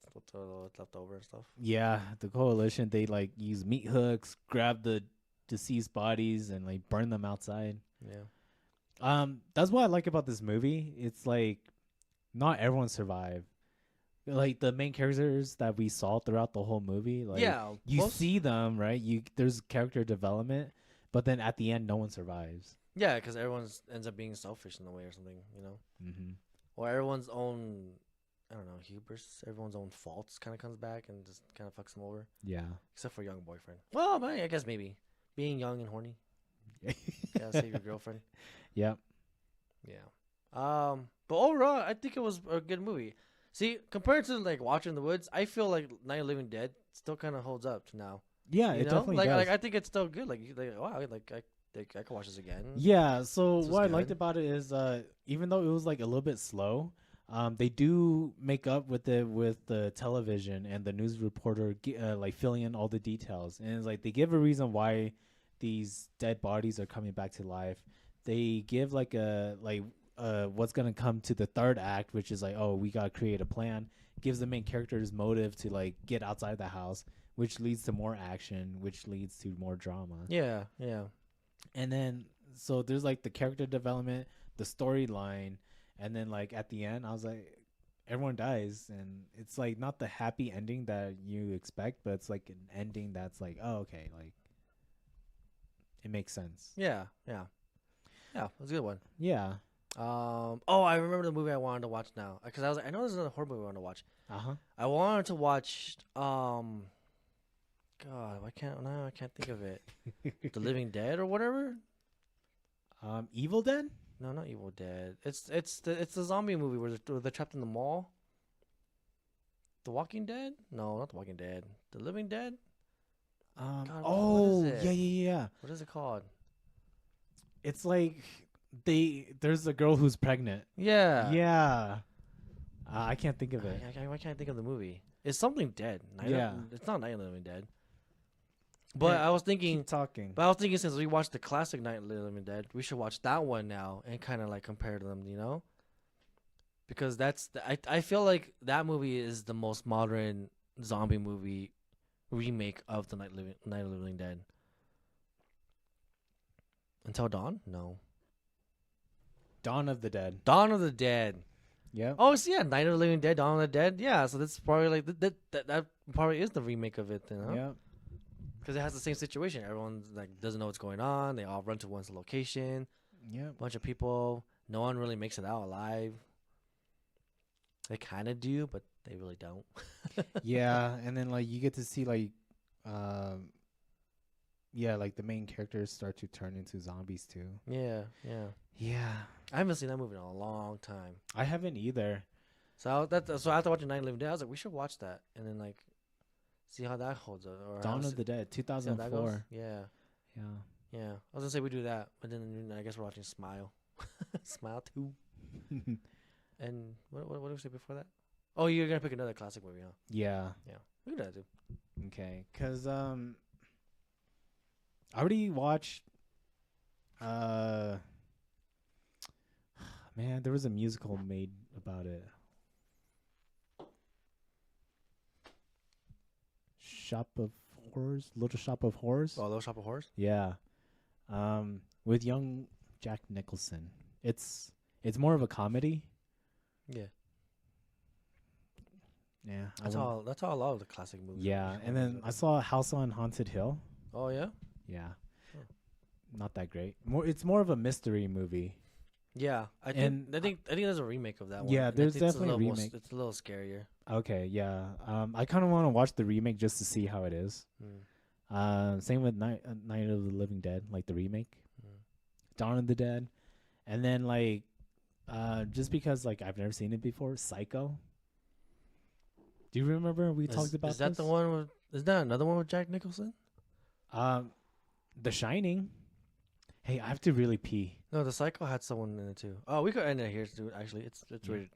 over and stuff. yeah, the coalition, they like use meat hooks, grab the deceased bodies, and like burn them outside. Yeah. That's what I like about this movie. It's like not everyone survived. Like the main characters that we saw throughout the whole movie, like you see them, right? There's character development, but then at the end, no one survives. Yeah, because everyone ends up being selfish in a way or something, you know? Mm-hmm. Or everyone's own, I don't know, hubris, everyone's own faults kind of comes back and just kind of fucks them over. Yeah. Except for young boyfriend. Well, I guess maybe. Being young and horny. Gotta save your girlfriend. Yep. Yeah. But overall, I think it was a good movie. See, compared to like Watching the Woods, I feel like Night of the Living Dead still kind of holds up to now. Yeah, You it know? definitely like, does. Like I think it's still good. Like wow, like I could watch this again. Yeah, so This was what I liked good. about it is even though it was like a little bit slow, they do make up with it with the television and the news reporter like filling in all the details. And it's like they give a reason why these dead bodies are coming back to life. They give like what's going to come to the third act, which is like, oh, we got to create a plan. Gives the main characters motive to like get outside the house, which leads to more action, which leads to more drama. Yeah, yeah. And then so there's like the character development, the storyline, and then like at the end I was like, everyone dies, and it's like not the happy ending that you expect, but it's like an ending that's like, oh, okay, like it makes sense. Yeah, yeah. Yeah, it was a good one. Yeah. Oh, I remember the movie I wanted to watch now, because I was like, I know there's another horror movie I want to watch. Uh-huh. I wanted to watch God, I can't think of it. The Living Dead or whatever. Evil Dead? No, not Evil Dead. It's the zombie movie where they're trapped in the mall. The Walking Dead? No, not The Walking Dead. The Living Dead? God, oh, what is it? yeah. What is it called? It's like there's a girl who's pregnant. Yeah. Yeah. I can't think of it. I can't think of the movie. It's something dead. It's not Night of the Living Dead. But Yeah, I was thinking, Keep talking. since we watched the classic Night of the Living Dead, we should watch that one now and kind of like compare them, you know? Because I feel like that movie is the most modern zombie movie remake of the Night of the Living Dead. Until Dawn? No. Dawn of the Dead. Dawn of the Dead. Yeah. Oh, so yeah, Night of the Living Dead, Dawn of the Dead. Yeah, so that's probably like that probably is the remake of it, you know? Yeah. Because it has the same situation. Everyone like doesn't know what's going on. They all run to one location. Yeah. Bunch of people. No one really makes it out alive. They kind of do, but they really don't. Yeah, and then like you get to see like like the main characters start to turn into zombies too. Yeah. Yeah. I haven't seen that movie in a long time. I haven't either. So after watching Night of the Living Dead, I was like, we should watch that and then like see how that holds up. Or Dawn of the Dead, see how that goes. 2004. Yeah. Yeah. I was gonna say we do that, but then I guess we're watching Smile, Smile 2. And what did we say before that? Oh, you're gonna pick another classic movie, huh? Yeah. Yeah, we can do that too. Okay, cuz I already watched man, there was a musical made about it. Shop of Horrors, Little Shop of Horrors. Oh, Little Shop of Horrors. Yeah. With young Jack Nicholson. It's more of a comedy. Yeah. Yeah. That's how a lot of the classic movies. Yeah, and then I saw House on Haunted Hill. Oh yeah. Yeah. Huh. Not that great. It's more of a mystery movie. Yeah, I think there's a remake of that one. Yeah, and I there's think it's definitely a remake. It's a little scarier. Okay, yeah. I kind of want to watch the remake just to see how it is. Same with Night of the Living Dead, like the remake. Dawn of the Dead. And then like just because like I've never seen it before, Psycho. Do you remember we talked about this? Is that the one with? Is that another one with Jack Nicholson? The Shining. Hey, I have to really pee. No, the Psycho had someone in it too. Oh, we could end it here too. Actually, it's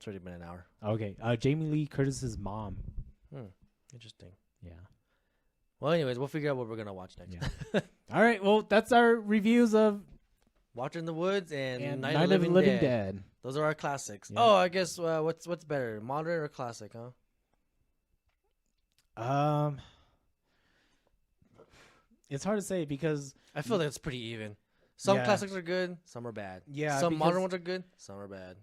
already been an hour. Okay. Jamie Lee Curtis's mom. Interesting. Yeah. Well, anyways, we'll figure out what we're gonna watch next. Yeah. All right. Well, that's our reviews of Watcher in the Woods and, And Night of the Living, Dead. Dead. Those are our classics. Yeah. Oh, I guess what's better, modern or classic, huh? It's hard to say because I feel like it's pretty even. Some Yeah. classics are good, some are bad. Yeah, some modern because- ones are good, some are bad.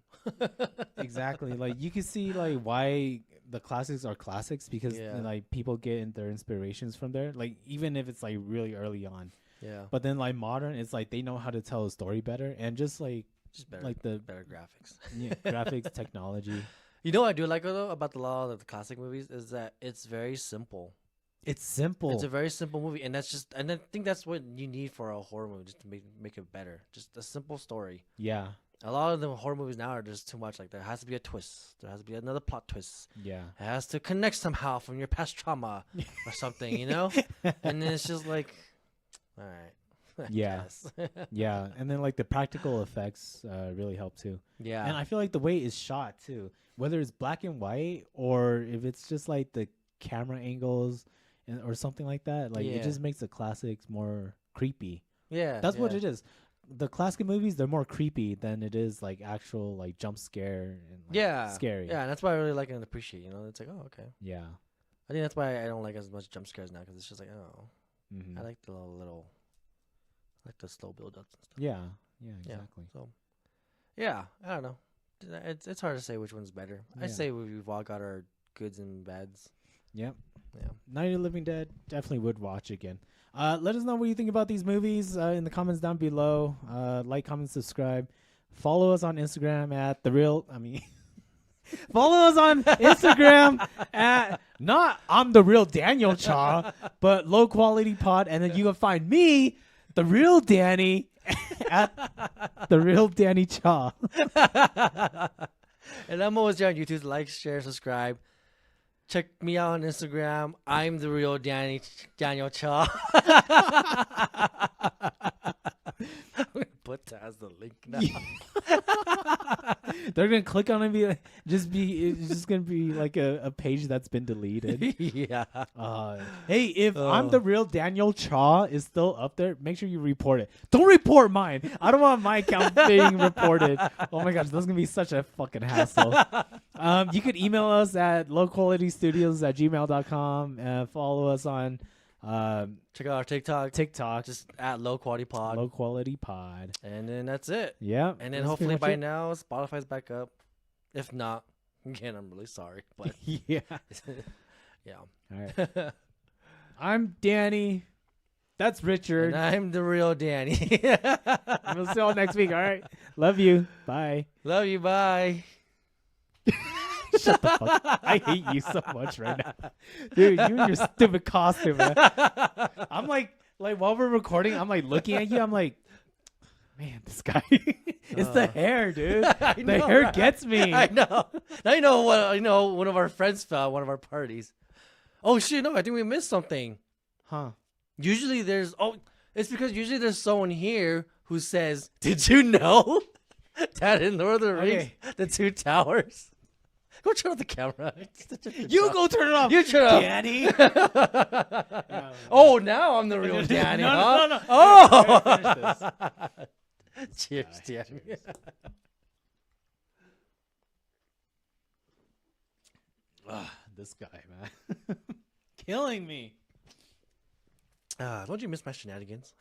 exactly like you can see like why the classics are classics because Yeah. like people get their inspirations from there. Like even if it's like really early on, Yeah, but then like modern, it's like they know how to tell a story better and just better, like the better graphics. graphics technology. You know what I do like though about a lot of the classic movies is that it's very simple. It's simple. It's a very simple movie, and I think that's what you need for a horror movie, just to make it better. Just a simple story. yeah, A lot of the horror movies now are just too much. Like there has to be a twist. There has to be another plot twist. yeah. It has to connect somehow from your past trauma or something, you know? And then it's just like, all right. I Yeah. guess. Yeah, and then like the practical effects really help too. Yeah. And I feel like the way it's shot too, whether it's black and white or if it's just like the camera angles or something like that, like Yeah. it just makes the classics more creepy. yeah. That's what yeah. it is. The classic movies, they're more creepy than it is like actual like jump scare and like, Yeah. scary. Yeah, and that's why I really like and appreciate, you know? It's like, oh, okay. Yeah. I think that's why I don't like as much jump scares now, because it's just like, oh, Mhm. I like the little, I like the slow build-ups and stuff. Yeah. Yeah, Yeah. exactly. So, yeah, I don't know. It's hard to say which one's better. Yeah. I say we've all got our goods and bads. Yep. Yeah. Night of the Living Dead, definitely would watch again. Let us know what you think about these movies in the comments down below. Like, comment, subscribe. Follow us on Instagram at follow us on Instagram at not I'm the real Daniel Cha, but Low Quality Pod, and then you can find me, the real Danny, at the real Danny Cha. And I'm always there on YouTube. Like, share, subscribe. Check me out on Instagram. I'm the real Daniel Cha. I'm gonna put that as the link now. They're gonna click on it and be like, it's just gonna be like a page that's been deleted. Yeah. Hey, if I'm the real Daniel Cha is still up there, make sure you report it. Don't report mine. I don't want my account being reported. Oh my gosh, that's gonna be such a fucking hassle. You could email us at loqualitystudios@gmail.com. Follow us on Check out our TikTok. TikTok, Just at Low Quality Pod. Low Quality Pod. And then that's it. Yeah. And then that's hopefully pretty by much now Spotify's back up. If not, again, I'm really sorry. But it. Yeah. yeah. All right. I'm Danny. That's Richard. And I'm the real Danny. We'll see y'all next week. All right. Love you. Bye. Love you. Bye. Shut the fuck up. I hate you so much right now. Dude, you and your stupid costume, man. I'm like while we're recording, I'm like looking at you. I'm like, man, this guy. It's the hair, dude. I The know, hair right? gets me. I know. Now you know what? You know, one of our friends fell at one of our parties. Oh shit! No, I think we missed something. Huh. Usually it's because usually there's someone here who says, "Did you know that in Lord of the Rings, Okay. the two towers?" Go turn off the camera. You go turn it off. You turn it off. Danny. Oh, now I'm the real Danny, No, huh? no. Oh. Finish this. Cheers, Danny. This guy, man. Killing me. Don't you miss my shenanigans?